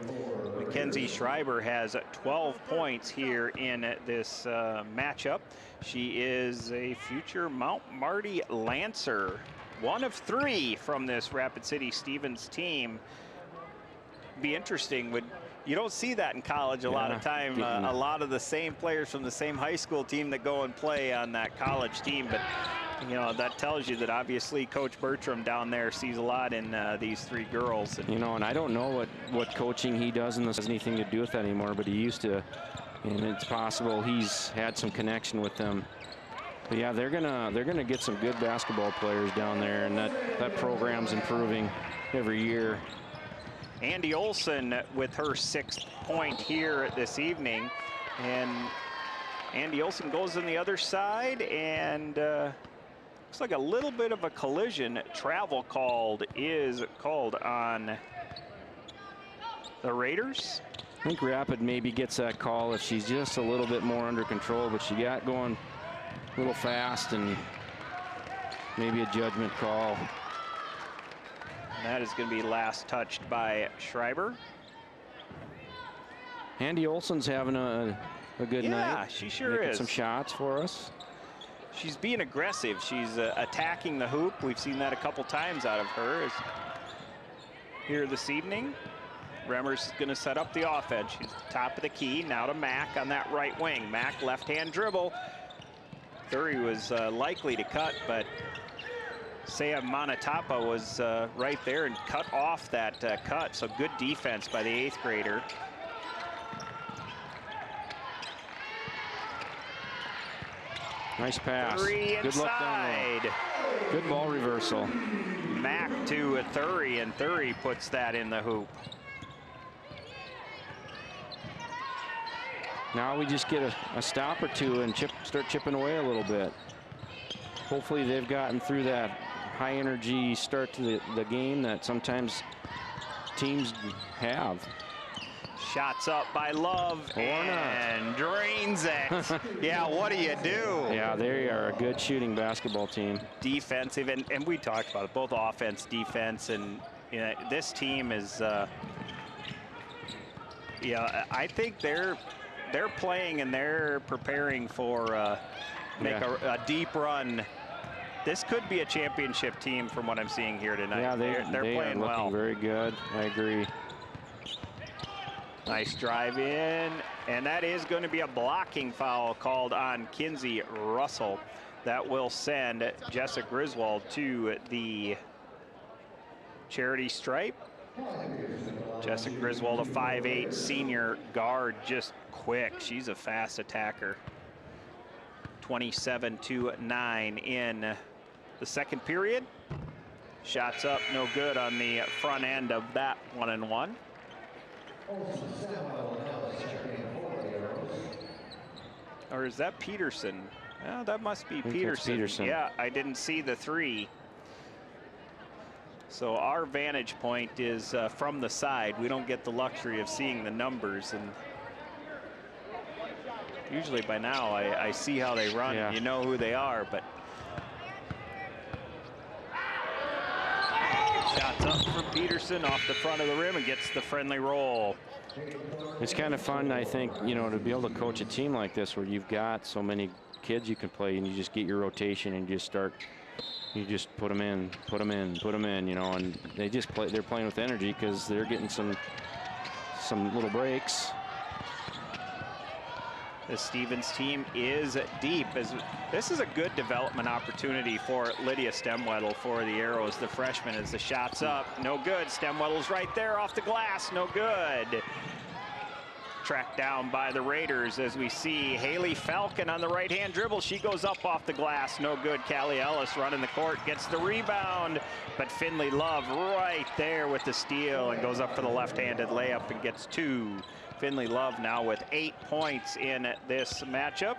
Mackenzie Schreiber has 12 points here in this matchup. She is a future Mount Marty Lancer. 1 of 3 from this Rapid City Stevens team. Be interesting. You don't see that in college a lot of time. A lot of the same players from the same high school team that go and play on that college team. But, you know, that tells you that obviously Coach Bertram down there sees a lot in these 3 girls. And, you know, and I don't know what coaching he does, and this has anything to do with that anymore, but he used to, and it's possible he's had some connection with them. But yeah, they're gonna get some good basketball players down there, and that program's improving every year. Andy Olson with her 6th point here this evening, and Andy Olson goes on the other side, and looks like a little bit of a collision. Travel is called on the Raiders. I think Rapid maybe gets that call if she's just a little bit more under control, but she got going a little fast, and maybe a judgment call. And that is going to be last touched by Schreiber. Andy Olson's having a good night. Yeah, she sure Making is. some shots for us. She's being aggressive. She's attacking the hoop. We've seen that a couple times out of her here this evening. Remmers is going to set up the offense. She's at the top of the key. Now to Mack on that right wing. Mack left-hand dribble. Thury was likely to cut, but Saya Manatapa was right there and cut off that cut. So good defense by the 8th grader. Nice pass. Thury Good luck down inside. low. Good ball reversal. Mack to Thury, and Thury puts that in the hoop. Now we just get a stop or two and start chipping away a little bit. Hopefully they've gotten through that high energy start to the game that sometimes teams have. Shots up by Love and drains it. Yeah, what do you do? Yeah, they are a good shooting basketball team. Defensive, and we talked about it, both offense, defense, and you know, this team is, yeah, I think they're playing and they're preparing for make a deep run. This could be a championship team from what I'm seeing here tonight. Yeah, they're playing are well. Looking very good. I agree. Nice drive in, and that is going to be a blocking foul called on Kinsey Russell. That will send Jessica Griswold to the charity stripe. Jessica Griswold, a 5'8" senior guard, just quick. She's a fast attacker. 27-9 in the second period. Shots up, no good on the front end of that 1-and-1. Or is that Peterson? Oh, that must be Peterson. Yeah, I didn't see the 3. So our vantage point is from the side. We don't get the luxury of seeing the numbers, and usually by now I see how they run. Yeah. You know who they are, but shot Shots up for Peterson off the front of the rim and gets the friendly roll. It's kind of fun, I think, you know, to be able to coach a team like this where you've got so many kids you can play, and you just get your rotation and you just put them in, you know, and they just play. They're playing with energy because they're getting some little breaks. The Stevens team is deep. This is a good development opportunity for Lydia Stemwedel for the Arrows, the freshman, as the shot's up. No good. Stemwedel's right there off the glass. No good. Tracked down by the Raiders as we see Haley Falcon on the right-hand dribble. She goes up off the glass. No good. Callie Ellis running the court, gets the rebound, but Finley Love right there with the steal and goes up for the left-handed layup and gets 2. Finley Love now with 8 points in this matchup.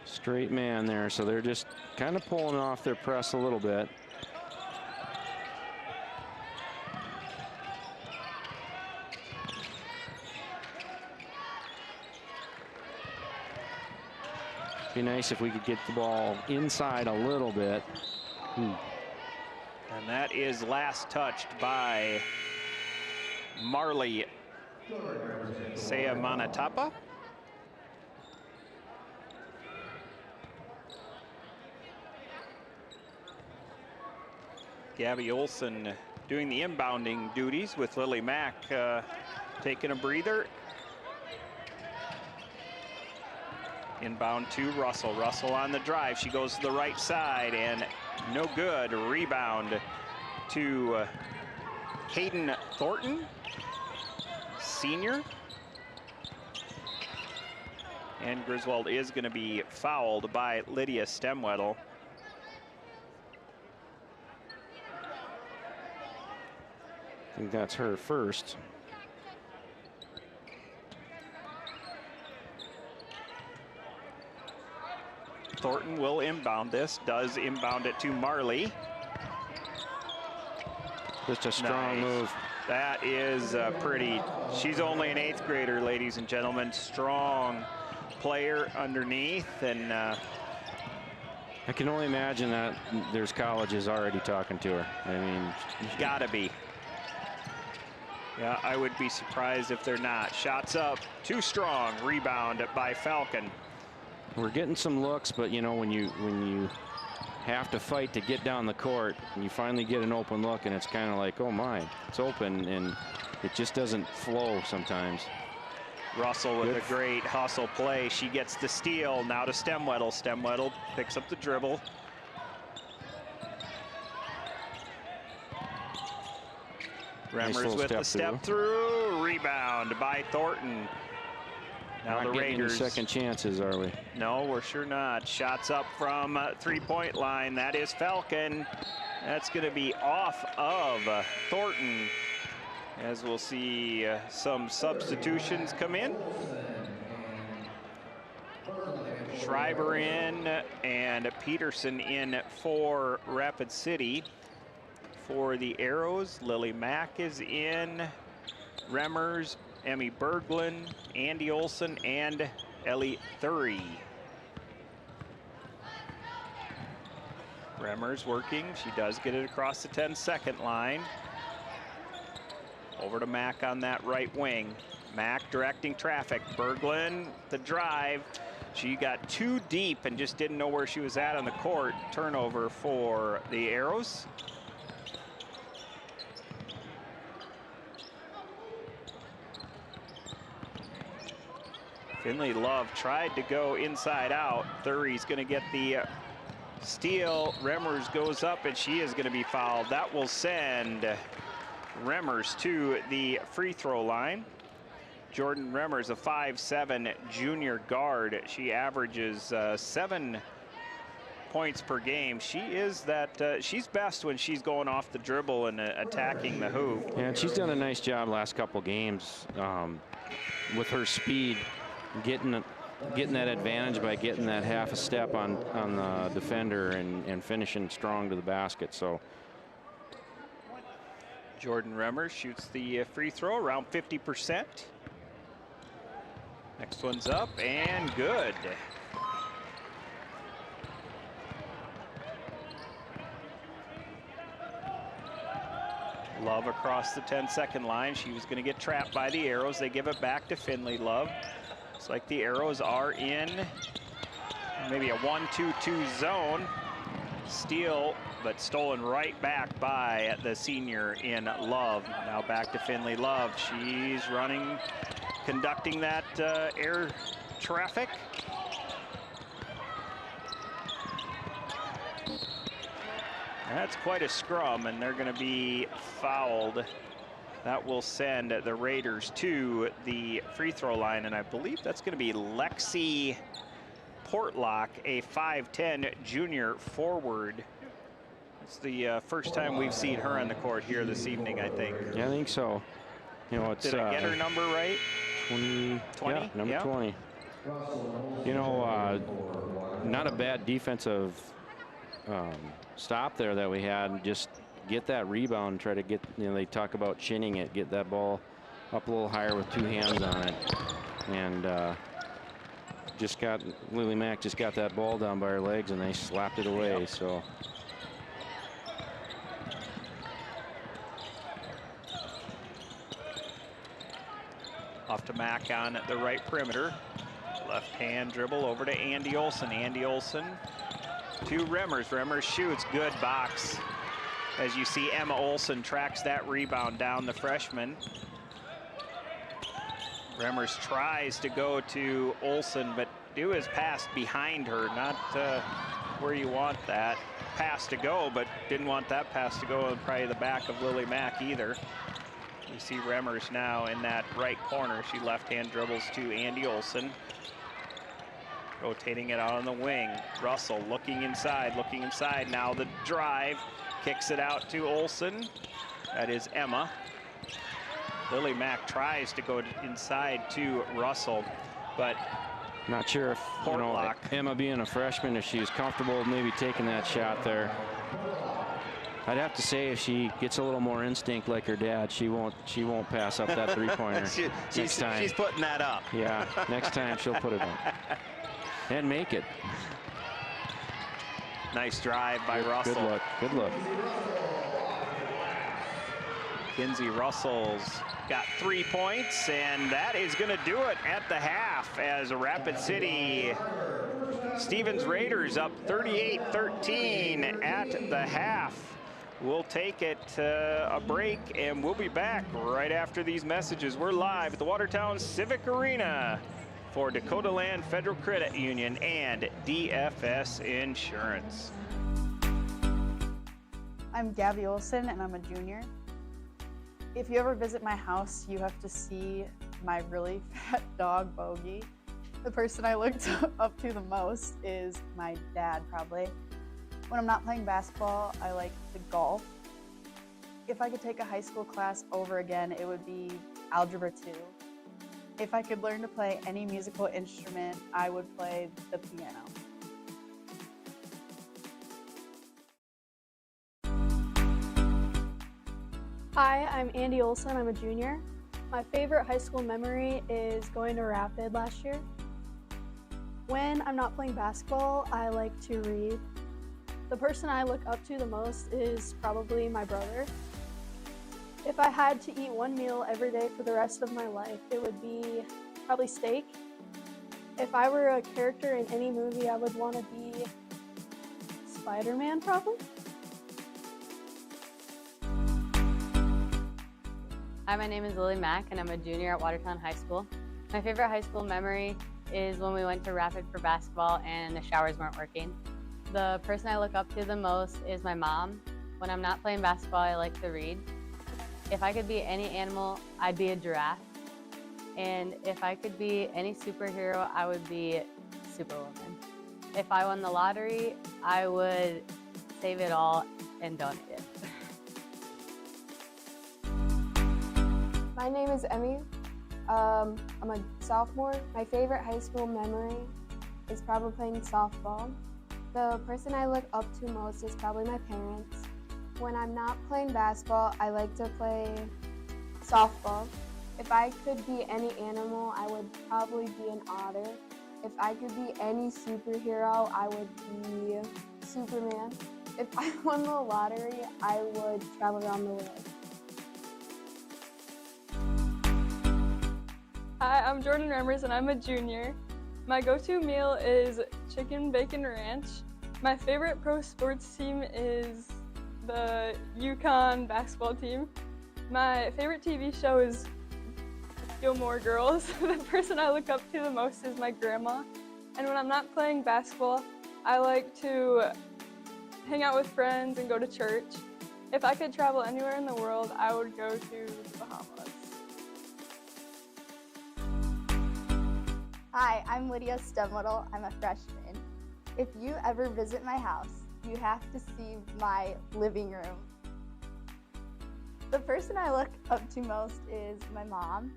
Straight man there, so they're just kind of pulling off their press a little bit. Be nice if we could get the ball inside a little bit. And that is last touched by Marley Seamanatapa. Gabby Olson doing the inbounding duties with Lily Mack taking a breather. Inbound to Russell. Russell on the drive. She goes to the right side and no good. Rebound to Hayden Thornton, senior. And Griswold is going to be fouled by Lydia Stemwedel. I think that's her first. Thornton will inbound this, does inbound it to Marley. Just a strong move. That is pretty. She's only an 8th grader, ladies and gentlemen. Strong player underneath, and I can only imagine that there's colleges already talking to her. I mean, gotta be. Yeah, I would be surprised if they're not. Shots up, too strong. Rebound by Falcon. We're getting some looks, but you know, when you have to fight to get down the court and you finally get an open look, and it's kind of like, oh my, it's open, and it just doesn't flow sometimes. Russell with a great hustle play. She gets the steal. Now to Stemwedel. Stemwedel picks up the dribble. Remmers with the step through. Rebound by Thornton. Now the Raiders. Any second chances, are we? No, we're sure not. Shots up from three-point line. That is Falcon. That's going to be off of Thornton, as we'll see some substitutions come in. Schreiber in and Peterson in for Rapid City. For the Arrows, Lily Mack is in, Remmers, Emmy Berglund, Andy Olson, and Ellie Thury. Remmers working. She does get it across the 10-second line. Over to Mack on that right wing. Mack directing traffic. Berglund, the drive. She got too deep and just didn't know where she was at on the court. Turnover for the Arrows. Finley Love tried to go inside out. Thury's going to get the steal. Remmers goes up, and she is going to be fouled. That will send Remmers to the free throw line. Jordan Remmers, a 5'7" junior guard. She averages 7 points per game. She is that, she's best when she's going off the dribble and attacking the hoop. Yeah, and she's done a nice job last couple games with her speed. Getting that advantage by getting that half a step on the defender and finishing strong to the basket. So Jordan Remmers shoots the free throw around 50%. Next one's up and good. Love across the 10-second line. She was going to get trapped by the Arrows. They give it back to Finley. Love. It's like the Arrows are in maybe a 1-2-2 zone. Steal, but stolen right back by the senior in Love. Now back to Finley. Love. She's running, conducting that air traffic. That's quite a scrum, and they're going to be fouled. That will send the Raiders to the free throw line, and I believe that's going to be Lexi Portlock, a 5'10" junior forward. It's the first time we've seen her on the court here this evening, I think. Yeah, I think so. You know, it's Did I get her number right? 20. 20? Yeah, number Yeah. 20. You know, not a bad defensive stop there that we had. Just get that rebound, try to get, you know, they talk about chinning it, get that ball up a little higher with 2 hands on it. And Lily Mack just got that ball down by her legs and they slapped it away. Yep. So off to Mack on the right perimeter. Left hand dribble over to Andy Olson. Andy Olson to Remmers. Remmers shoots. Good box. As you see, Emma Olson tracks that rebound down, the freshman. Remmers tries to go to Olson, but do his pass behind her, not where you want that pass to go, but didn't want that pass to go in probably the back of Lily Mack either. You see Remmers now in that right corner. She left-hand dribbles to Andy Olson. Rotating it out on the wing. Russell looking inside, looking inside. Now the drive, kicks it out to Olson. That is Emma. Lily Mack tries to go inside to Russell, but not sure if, you know, Emma being a freshman, if she's comfortable maybe taking that shot there. I'd have to say if she gets a little more instinct like her dad, she won't pass up that three-pointer next time. She's putting that up. Yeah, next time she'll put it up and make it. Nice drive by Russell. Good look. Good look. Kinsey Russell's got 3 points, and that is going to do it at the half as Rapid City Stevens Raiders up 38-13 at the half. We'll take it a break, and we'll be back right after these messages. We're live at the Watertown Civic Arena for Dakota Land Federal Credit Union and DFS Insurance. I'm Gabby Olson, and I'm a junior. If you ever visit my house, you have to see my really fat dog, Bogey. The person I looked up to the most is my dad, probably. When I'm not playing basketball, I like to golf. If I could take a high school class over again, it would be Algebra 2. If I could learn to play any musical instrument, I would play the piano. Hi, I'm Andy Olson. I'm a junior. My favorite high school memory is going to Rapid last year. When I'm not playing basketball, I like to read. The person I look up to the most is probably my brother. If I had to eat one meal every day for the rest of my life, it would be probably steak. If I were a character in any movie, I would want to be Spider-Man, probably. Hi, my name is Lily Mack, and I'm a junior at Watertown High School. My favorite high school memory is when we went to Rapid for basketball and the showers weren't working. The person I look up to the most is my mom. When I'm not playing basketball, I like to read. If I could be any animal, I'd be a giraffe. And if I could be any superhero, I would be Superwoman. If I won the lottery, I would save it all and donate it. My name is Emmy. I'm a sophomore. My favorite high school memory is probably playing softball. The person I look up to most is probably my parents. When I'm not playing basketball, I like to play softball. If I could be any animal, I would probably be an otter. If I could be any superhero, I would be Superman. If I won the lottery, I would travel around the world. Hi, I'm Jordan Remmers and I'm a junior. My go-to meal is chicken bacon ranch. My favorite pro sports team is the UConn basketball team. My favorite TV show is Gilmore Girls. The person I look up to the most is my grandma. And when I'm not playing basketball, I like to hang out with friends and go to church. If I could travel anywhere in the world, I would go to the Bahamas. Hi, I'm Lydia Stemwittle. I'm a freshman. If you ever visit my house, you have to see my living room. The person I look up to most is my mom.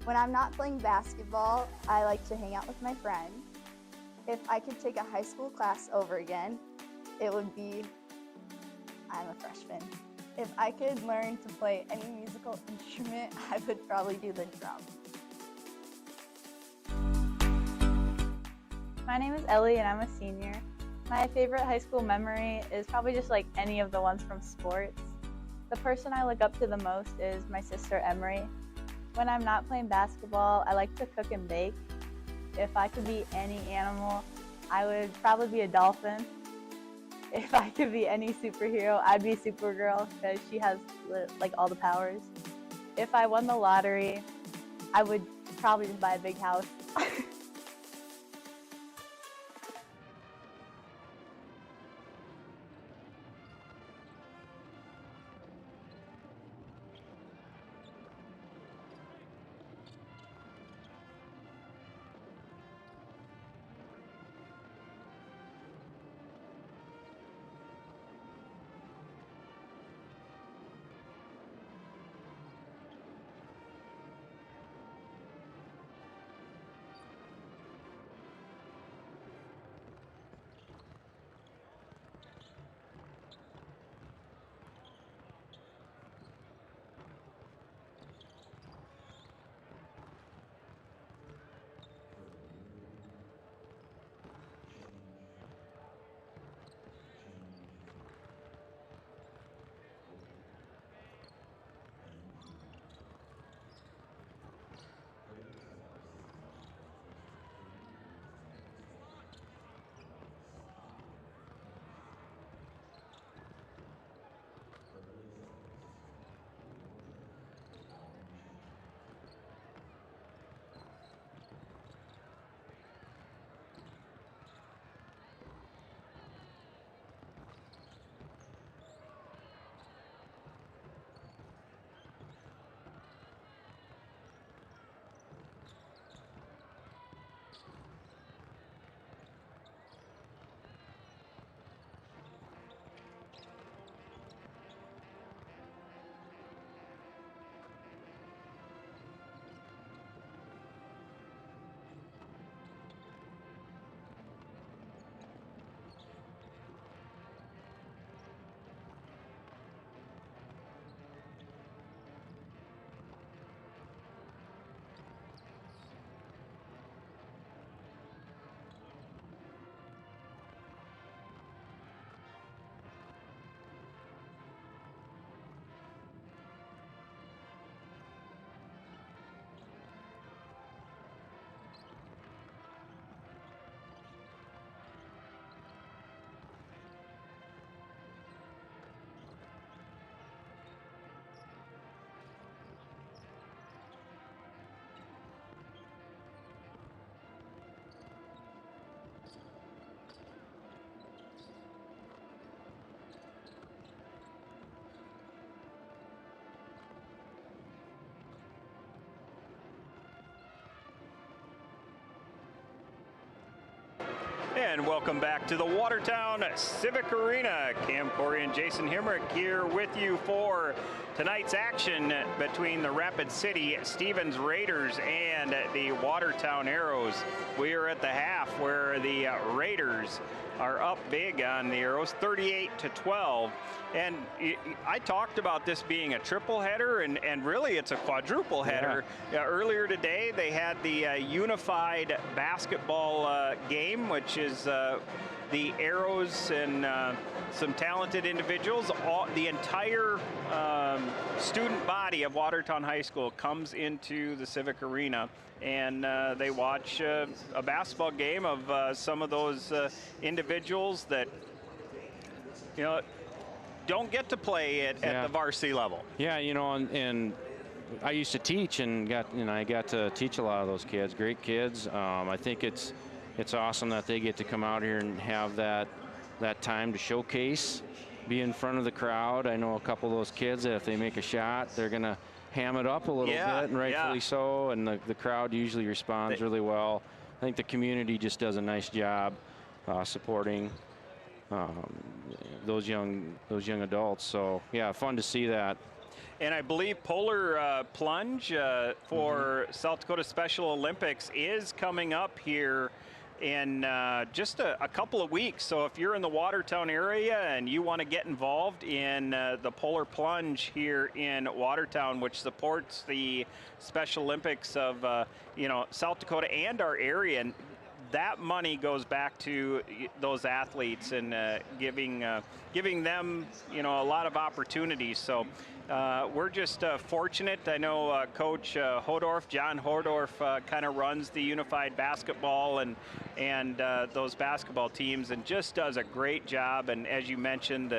When I'm not playing basketball, I like to hang out with my friends. If I could take a high school class over again, it would be I'm a freshman. If I could learn to play any musical instrument, I would probably do the drums. My name is Ellie and I'm a senior. My favorite high school memory is probably just like any of the ones from sports. The person I look up to the most is my sister Emery. When I'm not playing basketball, I like to cook and bake. If I could be any animal, I would probably be a dolphin. If I could be any superhero, I'd be Supergirl because she has like all the powers. If I won the lottery, I would probably just buy a big house. And welcome back to the Watertown Civic Arena. Cam Corey and Jason Himrick here with you for tonight's action between the Rapid City Stevens Raiders and the Watertown Arrows. We are at the half where the Raiders are up big on the Arrows, 38-12. And I talked about this being a triple header, and really it's a quadruple header. Earlier today, they had the unified basketball game, which is is the Arrows and some talented individuals. The entire student body of Watertown High School comes into the Civic Arena, and they watch a basketball game of some of those individuals that, you know, don't get to play at the varsity level. Yeah, you know, and I used to teach and I got to teach a lot of those kids, great kids. I think it's awesome that they get to come out here and have that time to showcase, be in front of the crowd. I know a couple of those kids that if they make a shot, they're going to ham it up a little bit, and rightfully so, and the crowd usually responds really well. I think the community just does a nice job supporting those young adults. So yeah, fun to see that. And I believe Polar Plunge for South Dakota Special Olympics is coming up here in just a couple of weeks. So if you're in the Watertown area and you want to get involved in the Polar Plunge here in Watertown, which supports the Special Olympics of you know, South Dakota and our area, and that money goes back to those athletes and giving them, you know, a lot of opportunities. So we're just fortunate. I know Coach Hodorf, John Hodorf, kind of runs the unified basketball and those basketball teams, and just does a great job. And as you mentioned,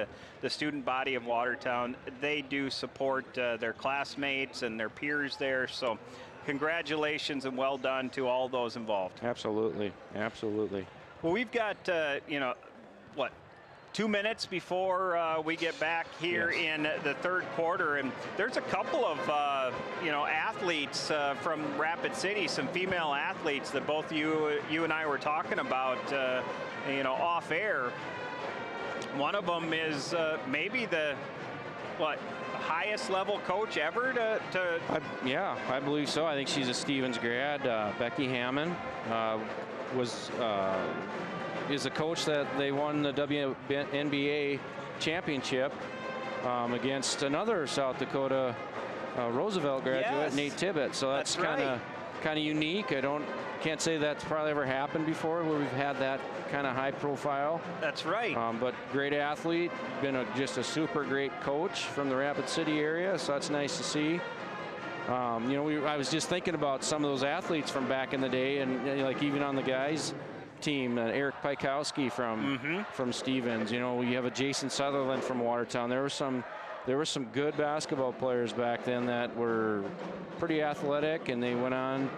the student body of Watertown, they do support their classmates and their peers there. So congratulations and well done to all those involved. Absolutely, absolutely. Well, we've got, you know, what, 2 minutes before we get back here in the third quarter, and there's a couple of, you know, athletes from Rapid City, some female athletes that both you and I were talking about, you know, off air. One of them is maybe the, what, highest level coach ever yeah, I believe so. I think she's a Stevens grad. Becky Hammond is a coach that they won the WNBA championship against another South Dakota Roosevelt graduate, Nate Tibbett. So that's kind of unique. Can't say that's probably ever happened before where we've had that kind of high profile. That's right. But great athlete, been just a super great coach from the Rapid City area, so that's nice to see. You know, I was just thinking about some of those athletes from back in the day, and like even on the guys team, Eric Pikowski from Stevens. You know, you have a Jason Sutherland from Watertown. There were some good basketball players back then that were pretty athletic, and they went on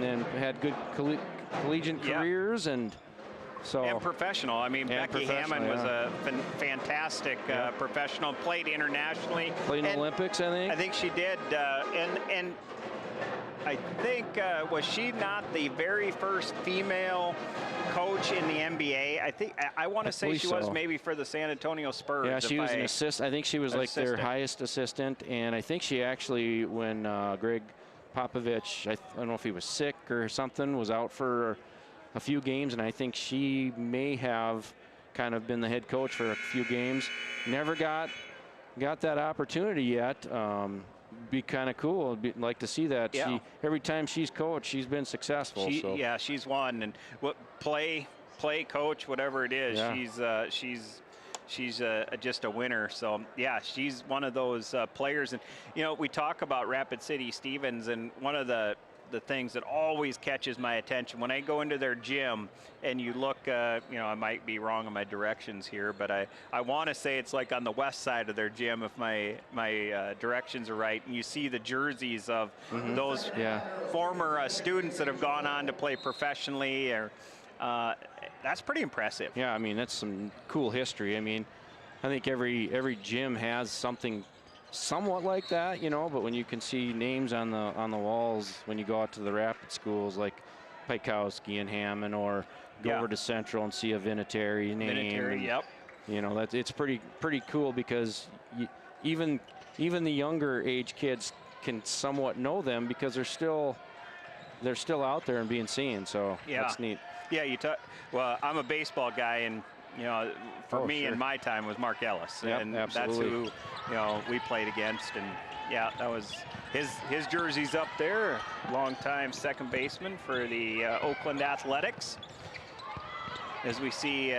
and had good collegiate careers, and professional. I mean, Becky Hammond was a fantastic professional. Played internationally. Played in Olympics, I think. I think she did, and I think was she not the very first female coach in the NBA? I want to say she was maybe for the San Antonio Spurs. Yeah, she was an assistant. I think she was like their highest assistant, and I think she actually, when Greg Popovich, I don't know if he was sick or something, was out for a few games, and I think she may have kind of been the head coach for a few games. Never got that opportunity yet. Be kind of cool. Like to see that. Yeah. Every time she's coached, she's been successful. Yeah, she's won, and play, coach, whatever it is. Yeah. She's just a winner. So yeah, she's one of those players. And you know, we talk about Rapid City Stevens, and one of the things that always catches my attention when I go into their gym and you look, you know, I might be wrong on my directions here, but I want to say it's like on the west side of their gym if my directions are right, and you see the jerseys of those former students that have gone on to play professionally, or that's pretty impressive. Yeah, I mean, that's some cool history. I mean, I think every gym has something somewhat like that, you know, but when you can see names on the walls when you go out to the Rapid schools like Pikowski and Hammond, or go over to Central and see a Vinatieri name. You know, it's pretty cool, because even the younger age kids can somewhat know them because they're still out there and being seen. So that's neat. Yeah, well, I'm a baseball guy, and you know, for me in my time was Mark Ellis, and that's who, you know, we played against, and yeah, that was his jersey's up there. Longtime second baseman for the Oakland Athletics. as we see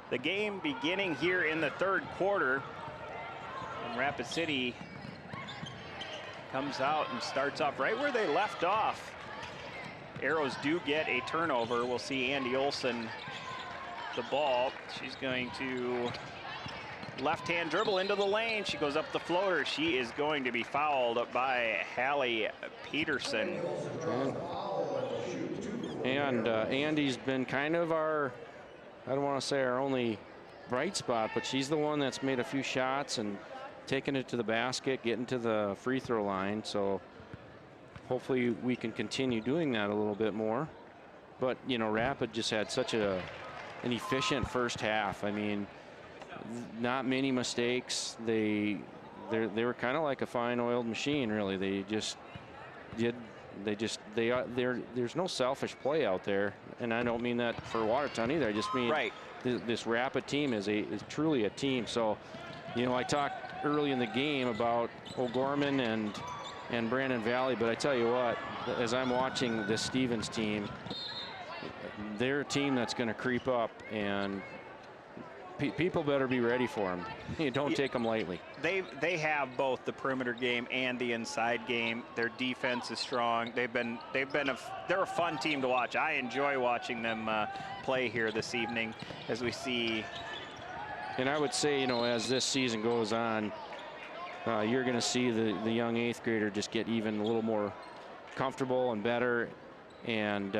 the game beginning here in the third quarter. And Rapid City comes out and starts off right where they left off. Arrows do get a turnover. We'll see Andy Olson the ball. She's going to left-hand dribble into the lane. She goes up the floater. She is going to be fouled by Hallie Peterson. And Andy's been kind of our, I don't want to say our only bright spot, but she's the one that's made a few shots and taken it to the basket, getting to the free throw line. So hopefully we can continue doing that a little bit more. But, you know, Rapid just had such an efficient first half. I mean, not many mistakes. They were kind of like a fine oiled machine, really. There's no selfish play out there, and I don't mean that for Watertown either. I just mean this Rapid team is truly a team. So, you know, I talked early in the game about O'Gorman and Brandon Valley, but I tell you what, as I'm watching this Stevens team, they're a team that's going to creep up, and people better be ready for them. You don't take them lightly. They have both the perimeter game and the inside game. Their defense is strong. They're a fun team to watch. I enjoy watching them play here this evening as we see. And I would say, you know, as this season goes on, you're going to see the young 8th grader just get even a little more comfortable and better, and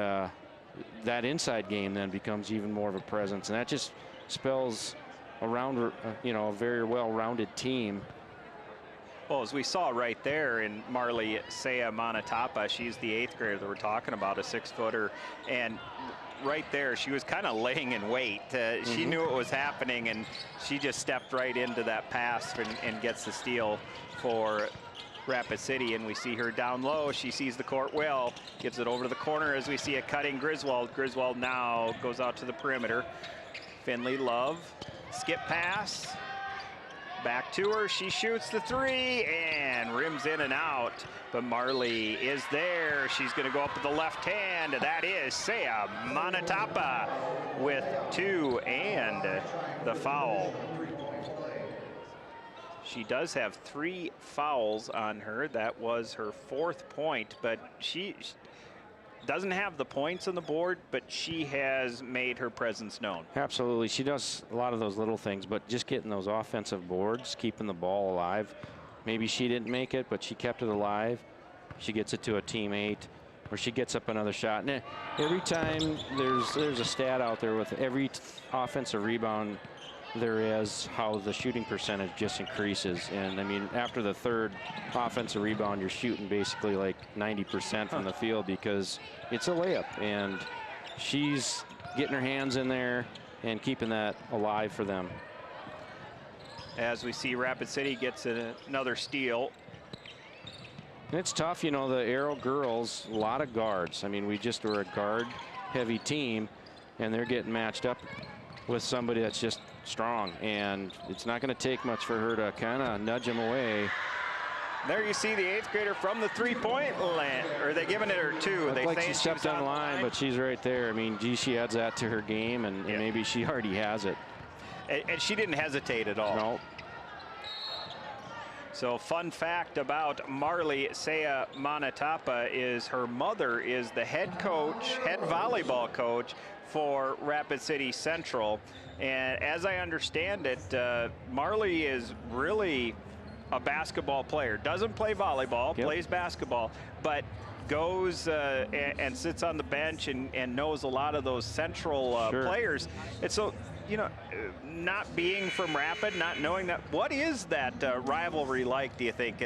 that inside game then becomes even more of a presence, and that just spells around, you know, a very well-rounded team. Well, as we saw right there in Marley Sea Manatapa, she's the 8th grader that we're talking about, a 6-footer, and right there she was kind of laying in wait. She knew it was happening, and she just stepped right into that pass and gets the steal for Rapid City. And we see her down low. She sees the court well, gets it over to the corner as we see a cutting Griswold. Griswold now goes out to the perimeter. Finley Love, skip pass, back to her. She shoots the 3 and rims in and out. But Marley is there. She's going to go up with the left hand. That is Sea Manatapa with 2 and the foul. She does have 3 fouls on her. That was her 4th point, but she doesn't have the points on the board, but she has made her presence known. Absolutely. She does a lot of those little things, but just getting those offensive boards, keeping the ball alive. Maybe she didn't make it, but she kept it alive. She gets it to a teammate, or she gets up another shot. And every time there's a stat out there with every offensive rebound there is, how the shooting percentage just increases. And I mean, after the 3rd offensive rebound, you're shooting basically like 90% from the field because it's a layup, and she's getting her hands in there and keeping that alive for them. As we see Rapid City gets another steal. And it's tough, you know, the Arrow girls, a lot of guards. I mean, we just were a guard-heavy team, and they're getting matched up with somebody that's just strong, and it's not going to take much for her to kind of nudge him away. There you see the 8th grader from the 3-point line. Or are they giving it her 2? They like she stepped on the line, but she's right there. I mean, gee, she adds that to her game, and maybe she already has it. And she didn't hesitate at all. No. So fun fact about Marley Sea Manatapa is her mother is the head volleyball coach for Rapid City Central. And as I understand it, Marley is really a basketball player. Doesn't play volleyball, plays basketball, but goes and sits on the bench and knows a lot of those Central players. And so, you know, not being from Rapid, not knowing that, what is that rivalry like, do you think,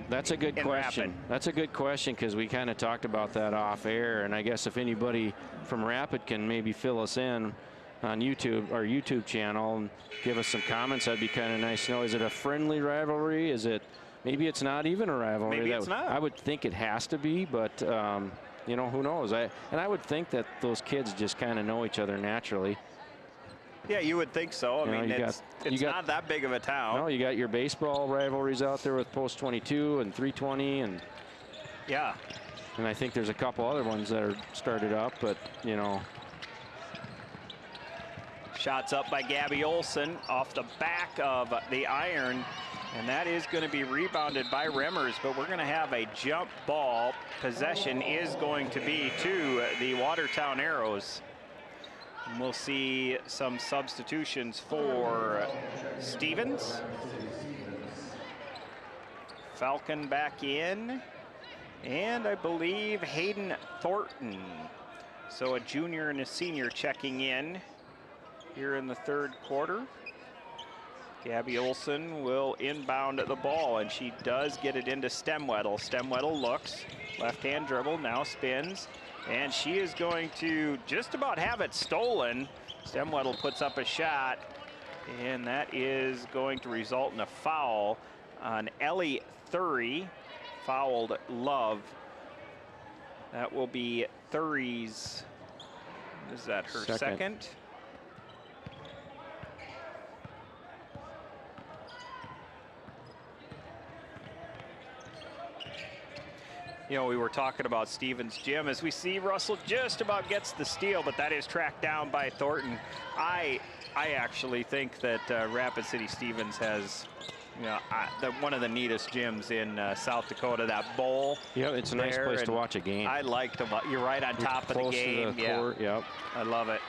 That's a good question. Rapid? That's a good question, because we kind of talked about that off air, and I guess if anybody from Rapid can maybe fill us in on YouTube, our YouTube channel, and give us some comments, that'd be kind of nice to know. Is it a friendly rivalry? Is it, maybe it's not even a rivalry? Maybe it's not. I would think it has to be, but you know, who knows? I would think that those kids just kind of know each other naturally. Yeah, you would think so. I mean, it's not that big of a town. No, you got your baseball rivalries out there with Post 22 and 320, and and I think there's a couple other ones that are started up, but you know, Shots up by Gabby Olson off the back of the iron, and that is going to be rebounded by Remmers, but we're going to have a jump ball. Possession is going to be to the Watertown Arrows. And we'll see some substitutions for Stevens. Falcon back in, and I believe Hayden Thornton. So a junior and a senior checking in here in the third quarter. Gabby Olson will inbound the ball, and she does get it into Stemwedel. Stemwedel looks, left-hand dribble, now spins, and she is going to just about have it stolen. Stemwedel puts up a shot, and that is going to result in a foul on Ellie Thury. Fouled Love. That will be Thury's, is that her second? You know, we were talking about Stevens Gym. As we see, Russell just about gets the steal, but that is tracked down by Thornton. I actually think that Rapid City Stevens has, you know, one of the neatest gyms in South Dakota. That bowl. Yeah, it's a nice place to watch a game. I like to. You're right on top of the game. To the court. Yep. I love it.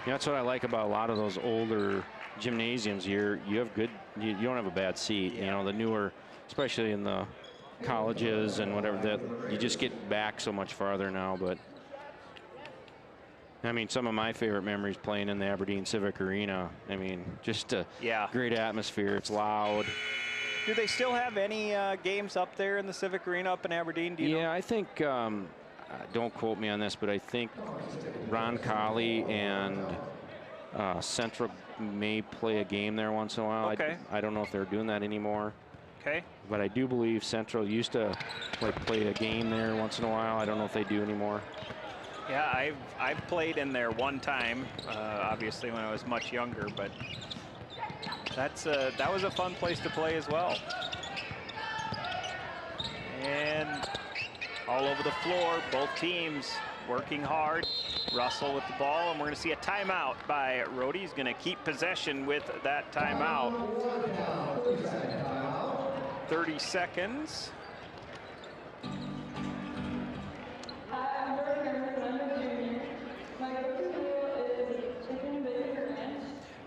Yeah, that's what I like about a lot of those older gymnasiums. You have good. You don't have a bad seat. Yeah. You know, the newer, especially in the colleges and whatever, that you just get back so much farther now. But I mean, some of my favorite memories playing in the Aberdeen Civic Arena. I mean, just a great atmosphere. It's loud. Do they still have any games up there in the Civic Arena up in Aberdeen? Do you know? I think, don't quote me on this, but I think Ron Colley and Central may play a game there once in a while. Okay. I don't know if they're doing that anymore. Okay. But I do believe Central used to play a game there once in a while. I don't know if they do anymore. Yeah, I've played in there one time, obviously when I was much younger, but that was a fun place to play as well. And all over the floor, both teams working hard. Russell with the ball, and we're going to see a timeout by Rhodey. He's going to keep possession with that timeout. 30 seconds.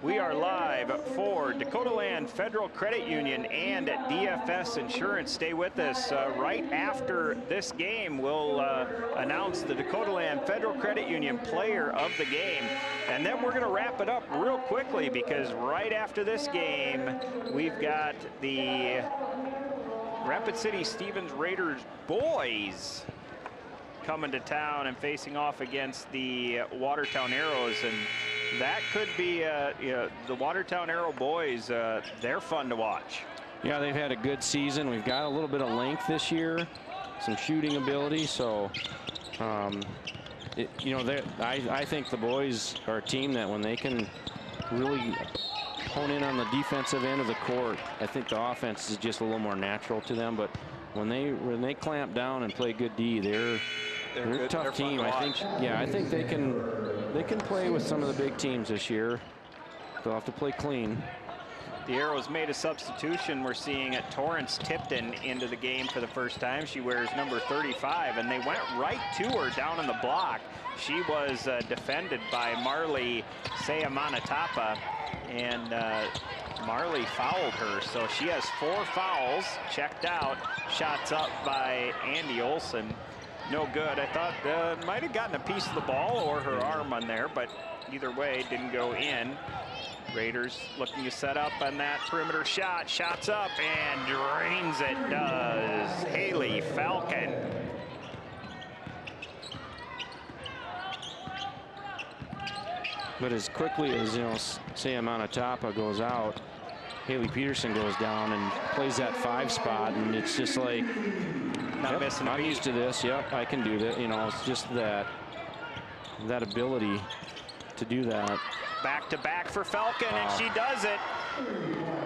We are live for Dakota Land Federal Credit Union and DFS Insurance. Stay with us. Right after this game, we'll announce the Dakota Land Federal Credit Union player of the game. And then we're going to wrap it up real quickly, because right after this game, we've got the Rapid City Stevens Raiders boys coming to town and facing off against the Watertown Arrows. And that could be, the Watertown Arrow boys, they're fun to watch. Yeah, they've had a good season. We've got a little bit of length this year, some shooting ability. So, I think the boys are a team that when they can really hone in on the defensive end of the court, I think the offense is just a little more natural to them. But when they clamp down and play good D, they're a tough team. I think they can play with some of the big teams this year. They'll have to play clean. The Arrows made a substitution. We're seeing Torrance Tipton into the game for the first time. She wears number 35, and they went right to her down in the block. She was defended by Marley Seamanatapa, and Marley fouled her. So she has 4 fouls, checked out, shots up by Andy Olson. No good. I thought might have gotten a piece of the ball or her arm on there, but either way, didn't go in. Raiders looking to set up on that perimeter shot. Shots up and drains it, does Haley Falcon. But as quickly as, Seamanatapa goes out, Haley Peterson goes down and plays that 5 spot, and it's just like, not missing I'm used to this. Yep, I can do that. It's just that ability. to do that. Back to back for Falcon, and she does it.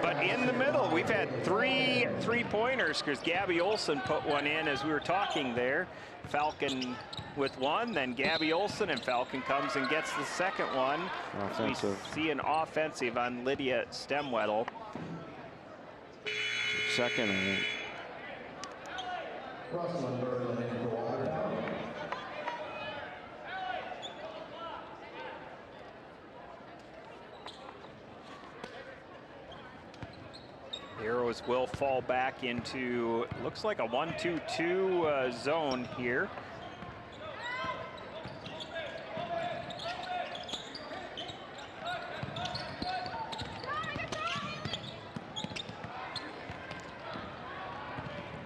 But in the middle, we've had three three-pointers because Gabby Olson put one in as we were talking there. Falcon with one, then Gabby Olson, and Falcon comes and gets the second one. Offensive. We see an offensive on Lydia Stemwedel. Second, I think. The Arrows will fall back into, looks like a 1-2-2 zone here.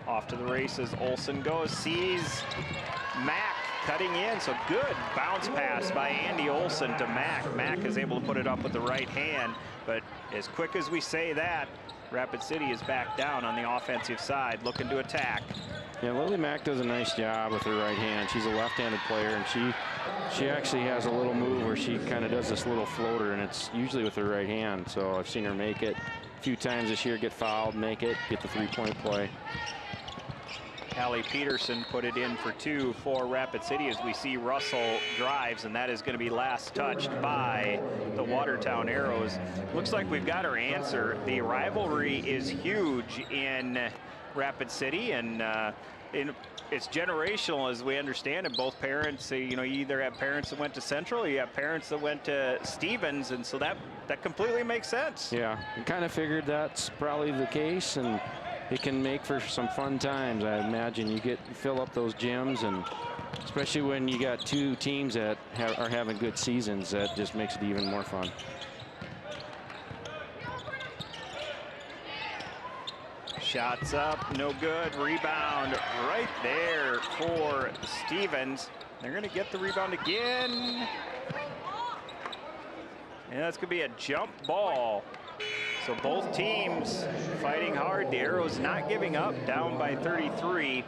Off to the races, Olson goes, sees Mack cutting in, so good bounce pass by Andy Olson to Mack. Mack is able to put it up with the right hand, but as quick as we say that, Rapid City is back down on the offensive side, looking to attack. Yeah, Lily Mack does a nice job with her right hand. She's a left-handed player, and she actually has a little move where she kind of does this little floater, and it's usually with her right hand. So I've seen her make it a few times this year, get fouled, make it, get the three-point play. Allie Peterson put it in for two for Rapid City as we see Russell drives, and that is going to be last touched by the Watertown Arrows. Looks like we've got our answer. The rivalry is huge in Rapid City, and it's generational as we understand it. Both parents, you either have parents that went to Central or you have parents that went to Stevens, and so that completely makes sense. Yeah, I kind of figured that's probably the case, and it can make for some fun times. I imagine you fill up those gyms, and especially when you got two teams that are having good seasons, that just makes it even more fun. Shots up, no good. Rebound right there for Stevens. They're going to get the rebound again. And that's going to be a jump ball. So both teams fighting hard. The Arrows not giving up, down by 33.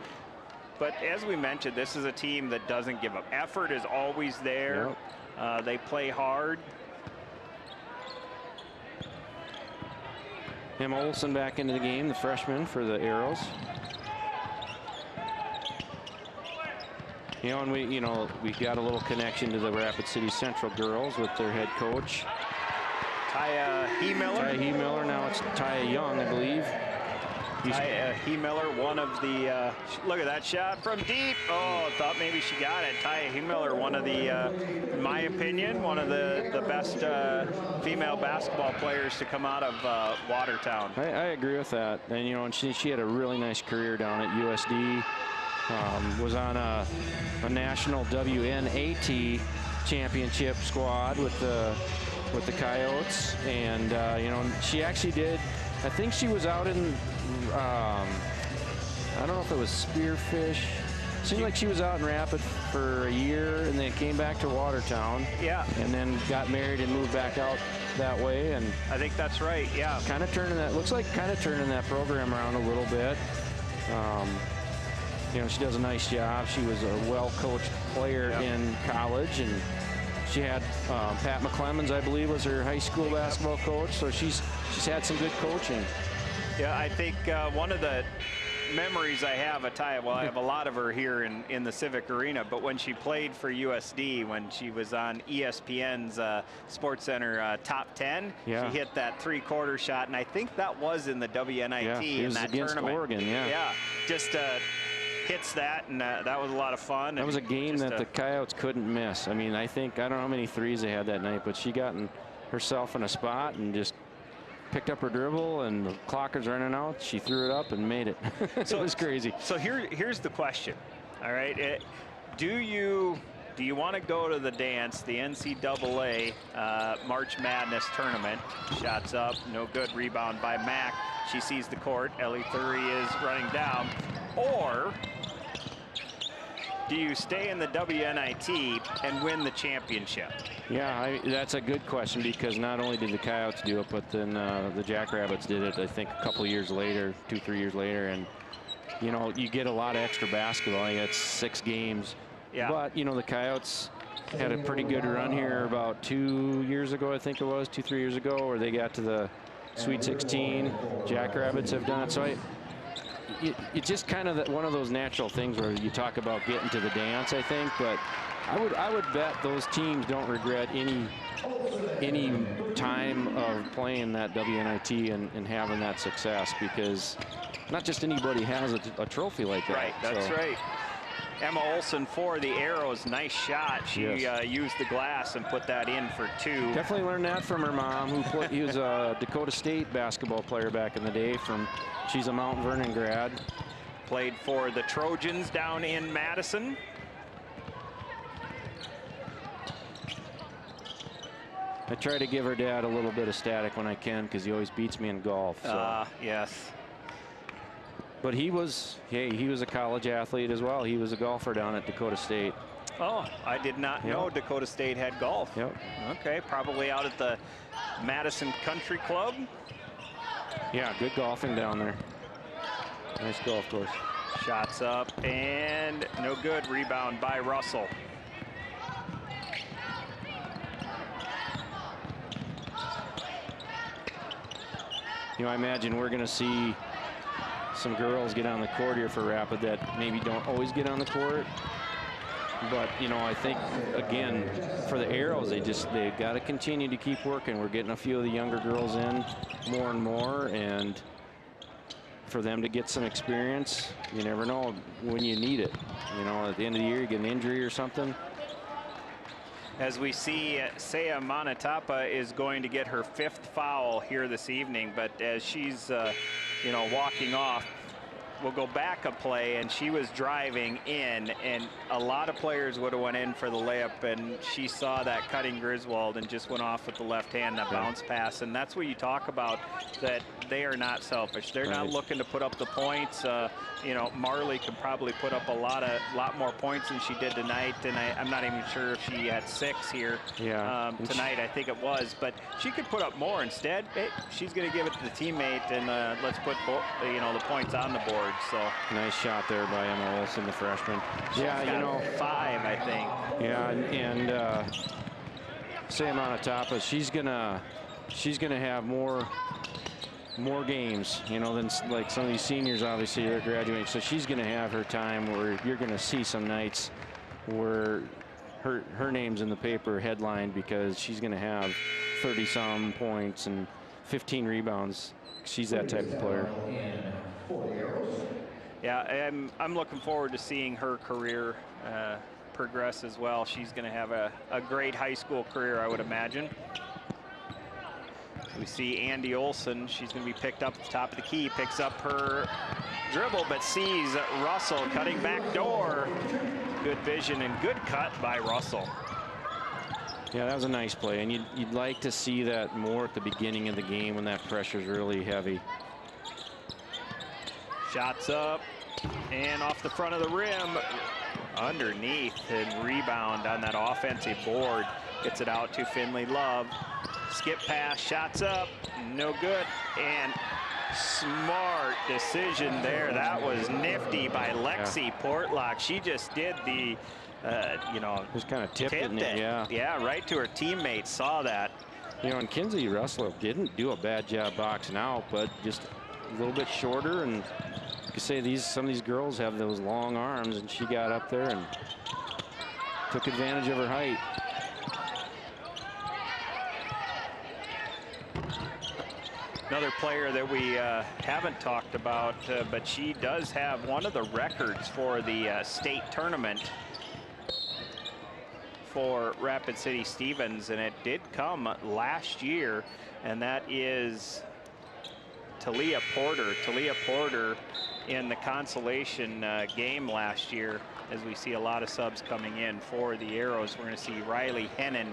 But as we mentioned, this is a team that doesn't give up. Effort is always there. Yep. They play hard. Emma Olson back into the game, the freshman for the Arrows. And we got a little connection to the Rapid City Central girls with their head coach. Taya He-Miller. Taya He-Miller, now it's Taya Young, I believe. Taya He-Miller, one of the, look at that shot from deep. Oh, thought maybe she got it. Taya He-Miller, one of the, in my opinion, one of the best female basketball players to come out of Watertown. I agree with that. And, and she had a really nice career down at USD. Was on a national WNAT championship squad with the Coyotes, and she actually did. I think she was out in I don't know if it was Spearfish. Seemed like she was out in Rapid for a year, and then came back to Watertown. Yeah. And then got married and moved back out that way. And I think that's right. Yeah. Kind of turning that program around a little bit. She does a nice job. She was a well-coached player in college, and she had Pat McClemens, I believe, was her high school basketball coach. So she's had some good coaching. Yeah, I think one of the memories I have of Taya, well, I have a lot of her here in the Civic Arena, but when she played for USD, when she was on ESPN's Sports Center Top 10, she hit that three-quarter shot, and I think that was in the WNIT in that against tournament. Oregon, Yeah, just hits that, and that was a lot of fun. That was a game that the Coyotes couldn't miss. I mean, I don't know how many threes they had that night, but she got herself in a spot and just picked up her dribble, and the clocker's running out. She threw it up and made it. So it was crazy. So here's the question. All right, do you want to go to the dance, the NCAA March Madness tournament? Shots up, no good. Rebound by Mack. She sees the court. Ellie Thury is running down. Or do you stay in the WNIT and win the championship? Yeah, that's a good question, because not only did the Coyotes do it, but then the Jackrabbits did it, I think, a couple years later, 2-3 years later. And, you get a lot of extra basketball. I think it's 6 games. Yeah. But, the Coyotes had a pretty good run here about 2 years ago, I think it was, 2-3 years ago, where they got to the Sweet 16. Jackrabbits have done it. So it's just kind of one of those natural things where you talk about getting to the dance, I think. But I would bet those teams don't regret any time of playing that WNIT and having that success, because not just anybody has a trophy like that. Right, that's right. Emma Olson for the Arrows. Nice shot. She used the glass and put that in for 2. Definitely learned that from her mom, he was a Dakota State basketball player back in the day. She's a Mount Vernon grad. Played for the Trojans down in Madison. I try to give her dad a little bit of static when I can, because he always beats me in golf. So. Yes. But he was a college athlete as well. He was a golfer down at Dakota State. Oh, I did not know Dakota State had golf. Yep. Okay, probably out at the Madison Country Club. Yeah, good golfing down there. Nice golf course. Shots up and no good. Rebound by Russell. You know, I imagine we're going to see some girls get on the court here for Rapid that maybe don't always get on the court. But, you know, I think, again, for the Arrows, they've got to continue to keep working. We're getting a few of the younger girls in more and more, and for them to get some experience, you never know when you need it. You know, at the end of the year, you get an injury or something. As we see, Saya Manatapa is going to get her 5th foul here this evening, but as she's, you know, walking off, we'll go back a play, and she was driving in, and a lot of players would have went in for the layup, and she saw that cutting Griswold and just went off with the left hand, that bounce pass. And that's what you talk about, that they are not selfish. They're not looking to put up the points. You know, Marley can probably put up a lot more points than she did tonight, and I'm not even sure if she had 6 here tonight. I think it was, but she could put up more. Instead, she's going to give it to the teammate, and let's put you know, the points on the board. So nice shot there by Emma Olson, the freshman. Yeah, you know, 5, I think. Yeah, and Sam Manatapa, she's gonna have more games, you know, than like some of these seniors. Obviously, they're graduating, so she's gonna have her time where you're gonna see some nights where her name's in the paper headlined, because she's gonna have 30-some points and 15 rebounds. She's that type of player. Yeah, I'm looking forward to seeing her career progress as well. She's going to have a great high school career, I would imagine. We see Andy Olson. She's going to be picked up at the top of the key, picks up her dribble, but sees Russell cutting back door. Good vision and good cut by Russell. Yeah, that was a nice play, and you'd like to see that more at the beginning of the game when that pressure's really heavy. Shots up and off the front of the rim, underneath, and rebound on that offensive board. Gets it out to Finley Love. Skip pass, shots up, no good, and smart decision there. That was nifty by Lexi Portlock. She just did the you know, just kind of tipped it. Yeah, right to her teammates. Saw that. You know, and Kinsey Russell didn't do a bad job boxing out, but just a little bit shorter. And you could say some of these girls have those long arms, and she got up there and took advantage of her height. Another player that we haven't talked about, but she does have one of the records for the state tournament for Rapid City Stevens, and it did come last year, and that is Talia Porter. Talia Porter in the consolation game last year, as we see a lot of subs coming in for the Arrows. We're going to see Riley Hennon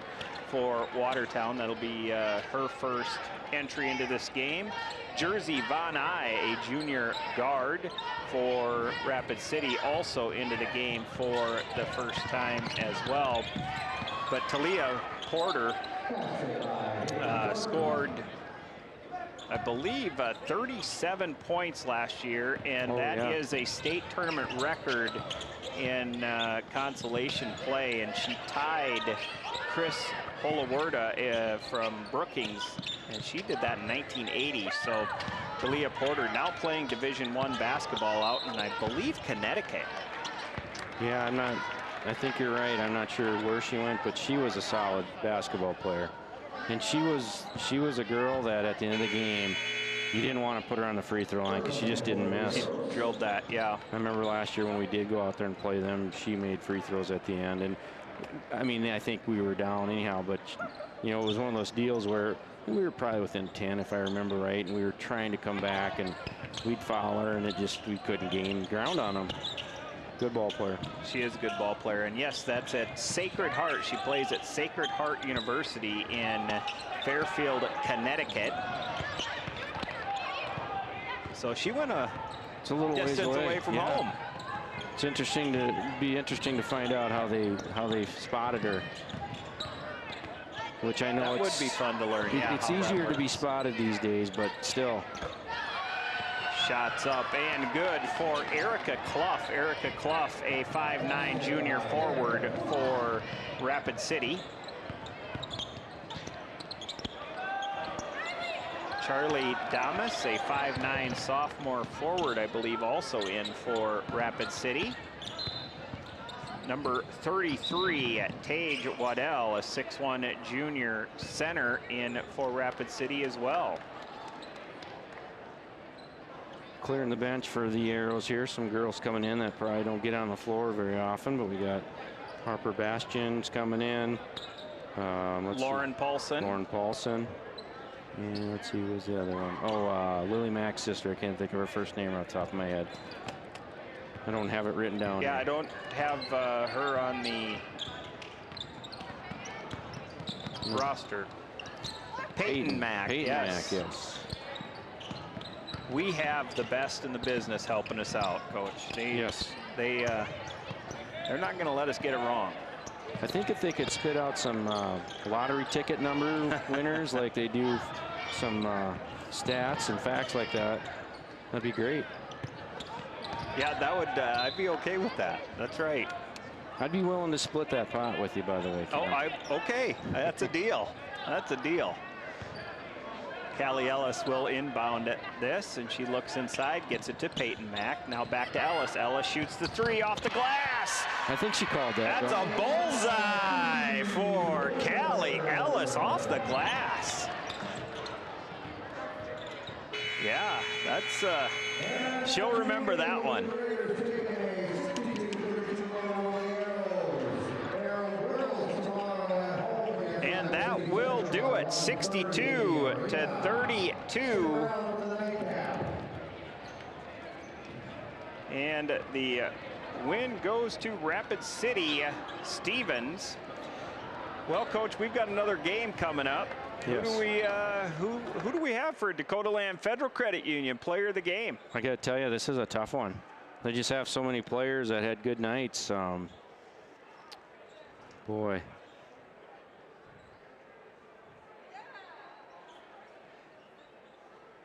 for Watertown. That'll be her first entry into this game. Jersey Von Eye, a junior guard for Rapid City, also into the game for the first time as well. But Talia Porter scored I believe, 37 points last year, and that is a state tournament record in consolation play, and she tied Chris Holowerda from Brookings, and she did that in 1980. So Talia Porter now playing Division I basketball out in, I believe, Connecticut. Yeah, I think you're right. I'm not sure where she went, but she was a solid basketball player. And she was a girl that at the end of the game, you didn't want to put her on the free throw line because she just didn't miss. She drilled that, yeah. I remember last year when we did go out there and play them, she made free throws at the end. And I mean, I think we were down anyhow, but you know, it was one of those deals where we were probably within 10, if I remember right, and we were trying to come back, and we'd foul her, and we couldn't gain ground on them. Good ball player. She is a good ball player, and yes, that's at Sacred Heart. She plays at Sacred Heart University in Fairfield, Connecticut. So she went a little distance ways away from home. It's interesting to find out how they spotted her. Which I know that would be fun to learn. Yeah, it's easier to be spotted these days, but still. Shots up and good for Erica Clough. Erica Clough, a 5'9" junior forward for Rapid City. Charlie Damas, a 5'9" sophomore forward, I believe, also in for Rapid City. Number 33, Tage Waddell, a 6'1" junior center in for Rapid City as well. Clearing the bench for the Arrows here. Some girls coming in that probably don't get on the floor very often, but we got Harper Bastions coming in. Lauren Paulson. Lauren Paulson. And let's see, who was the other one? Oh, Lily Mack's sister. I can't think of her first name off the top of my head. I don't have it written down. Yeah, I don't have her on the roster. Peyton Mack. Peyton Mack, yes. We have the best in the business helping us out, Coach. They're not going to let us get it wrong. I think if they could spit out some lottery ticket number winners, like they do some stats and facts like that, that'd be great. Yeah, that would. I'd be okay with that. That's right. I'd be willing to split that pot with you, by the way. Okay. That's a deal. That's a deal. Callie Ellis will inbound at this, and she looks inside, gets it to Peyton Mack. Now back to Ellis. Ellis shoots the three off the glass. I think she called that. That's a bullseye for Callie Ellis off the glass. Yeah, that's, she'll remember that one. And that will do it, 62-32. And the win goes to Rapid City Stevens. Well, Coach, we've got another game coming up. Yes. Who do we have for Dakota Land Federal Credit Union Player of the Game? I got to tell you, this is a tough one. They just have so many players that had good nights. Boy.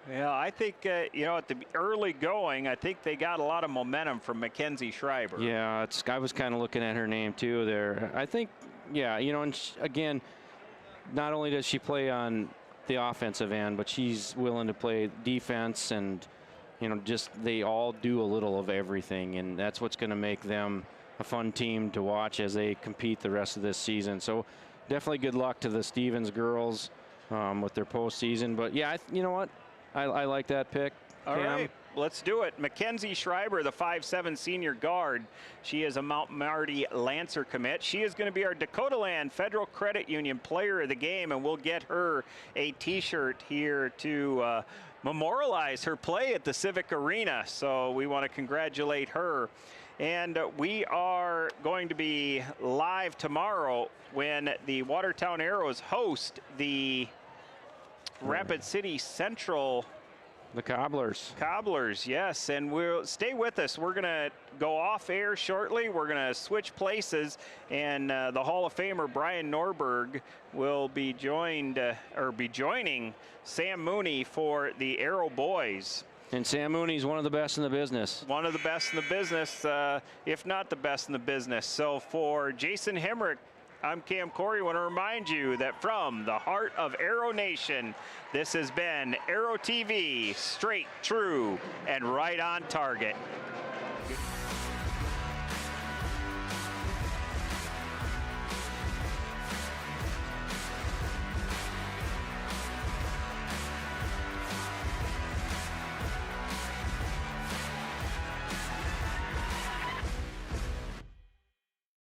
Yeah, I think, you know, at the early going, I think they got a lot of momentum from Mackenzie Schreiber. Yeah, I was kind of looking at her name too there. I think, yeah, you know, and again, not only does she play on the offensive end, but she's willing to play defense, and, you know, just they all do a little of everything, and that's what's going to make them a fun team to watch as they compete the rest of this season. So definitely good luck to the Stevens girls with their postseason. But yeah, you know what? I like that pick. All right, let's do it. Mackenzie Schreiber, the 5'7" senior guard. She is a Mount Marty Lancer commit. She is going to be our Dakota Land Federal Credit Union Player of the Game, and we'll get her a T-shirt here to memorialize her play at the Civic Arena. So we want to congratulate her. And we are going to be live tomorrow when the Watertown Arrows host the Rapid City Central The Cobblers. Cobblers, yes, and we'll stay with us. We're going to go off air shortly. We're going to switch places, and the Hall of Famer Brian Norberg will be joining Sam Mooney for the Arrow Boys. And Sam Mooney's one of the best in the business. One of the best in the business, if not the best in the business. So for Jason Hemrick, I'm Cam Corey. I want to remind you that from the heart of Arrow Nation, this has been Arrow TV, straight, true, and right on target.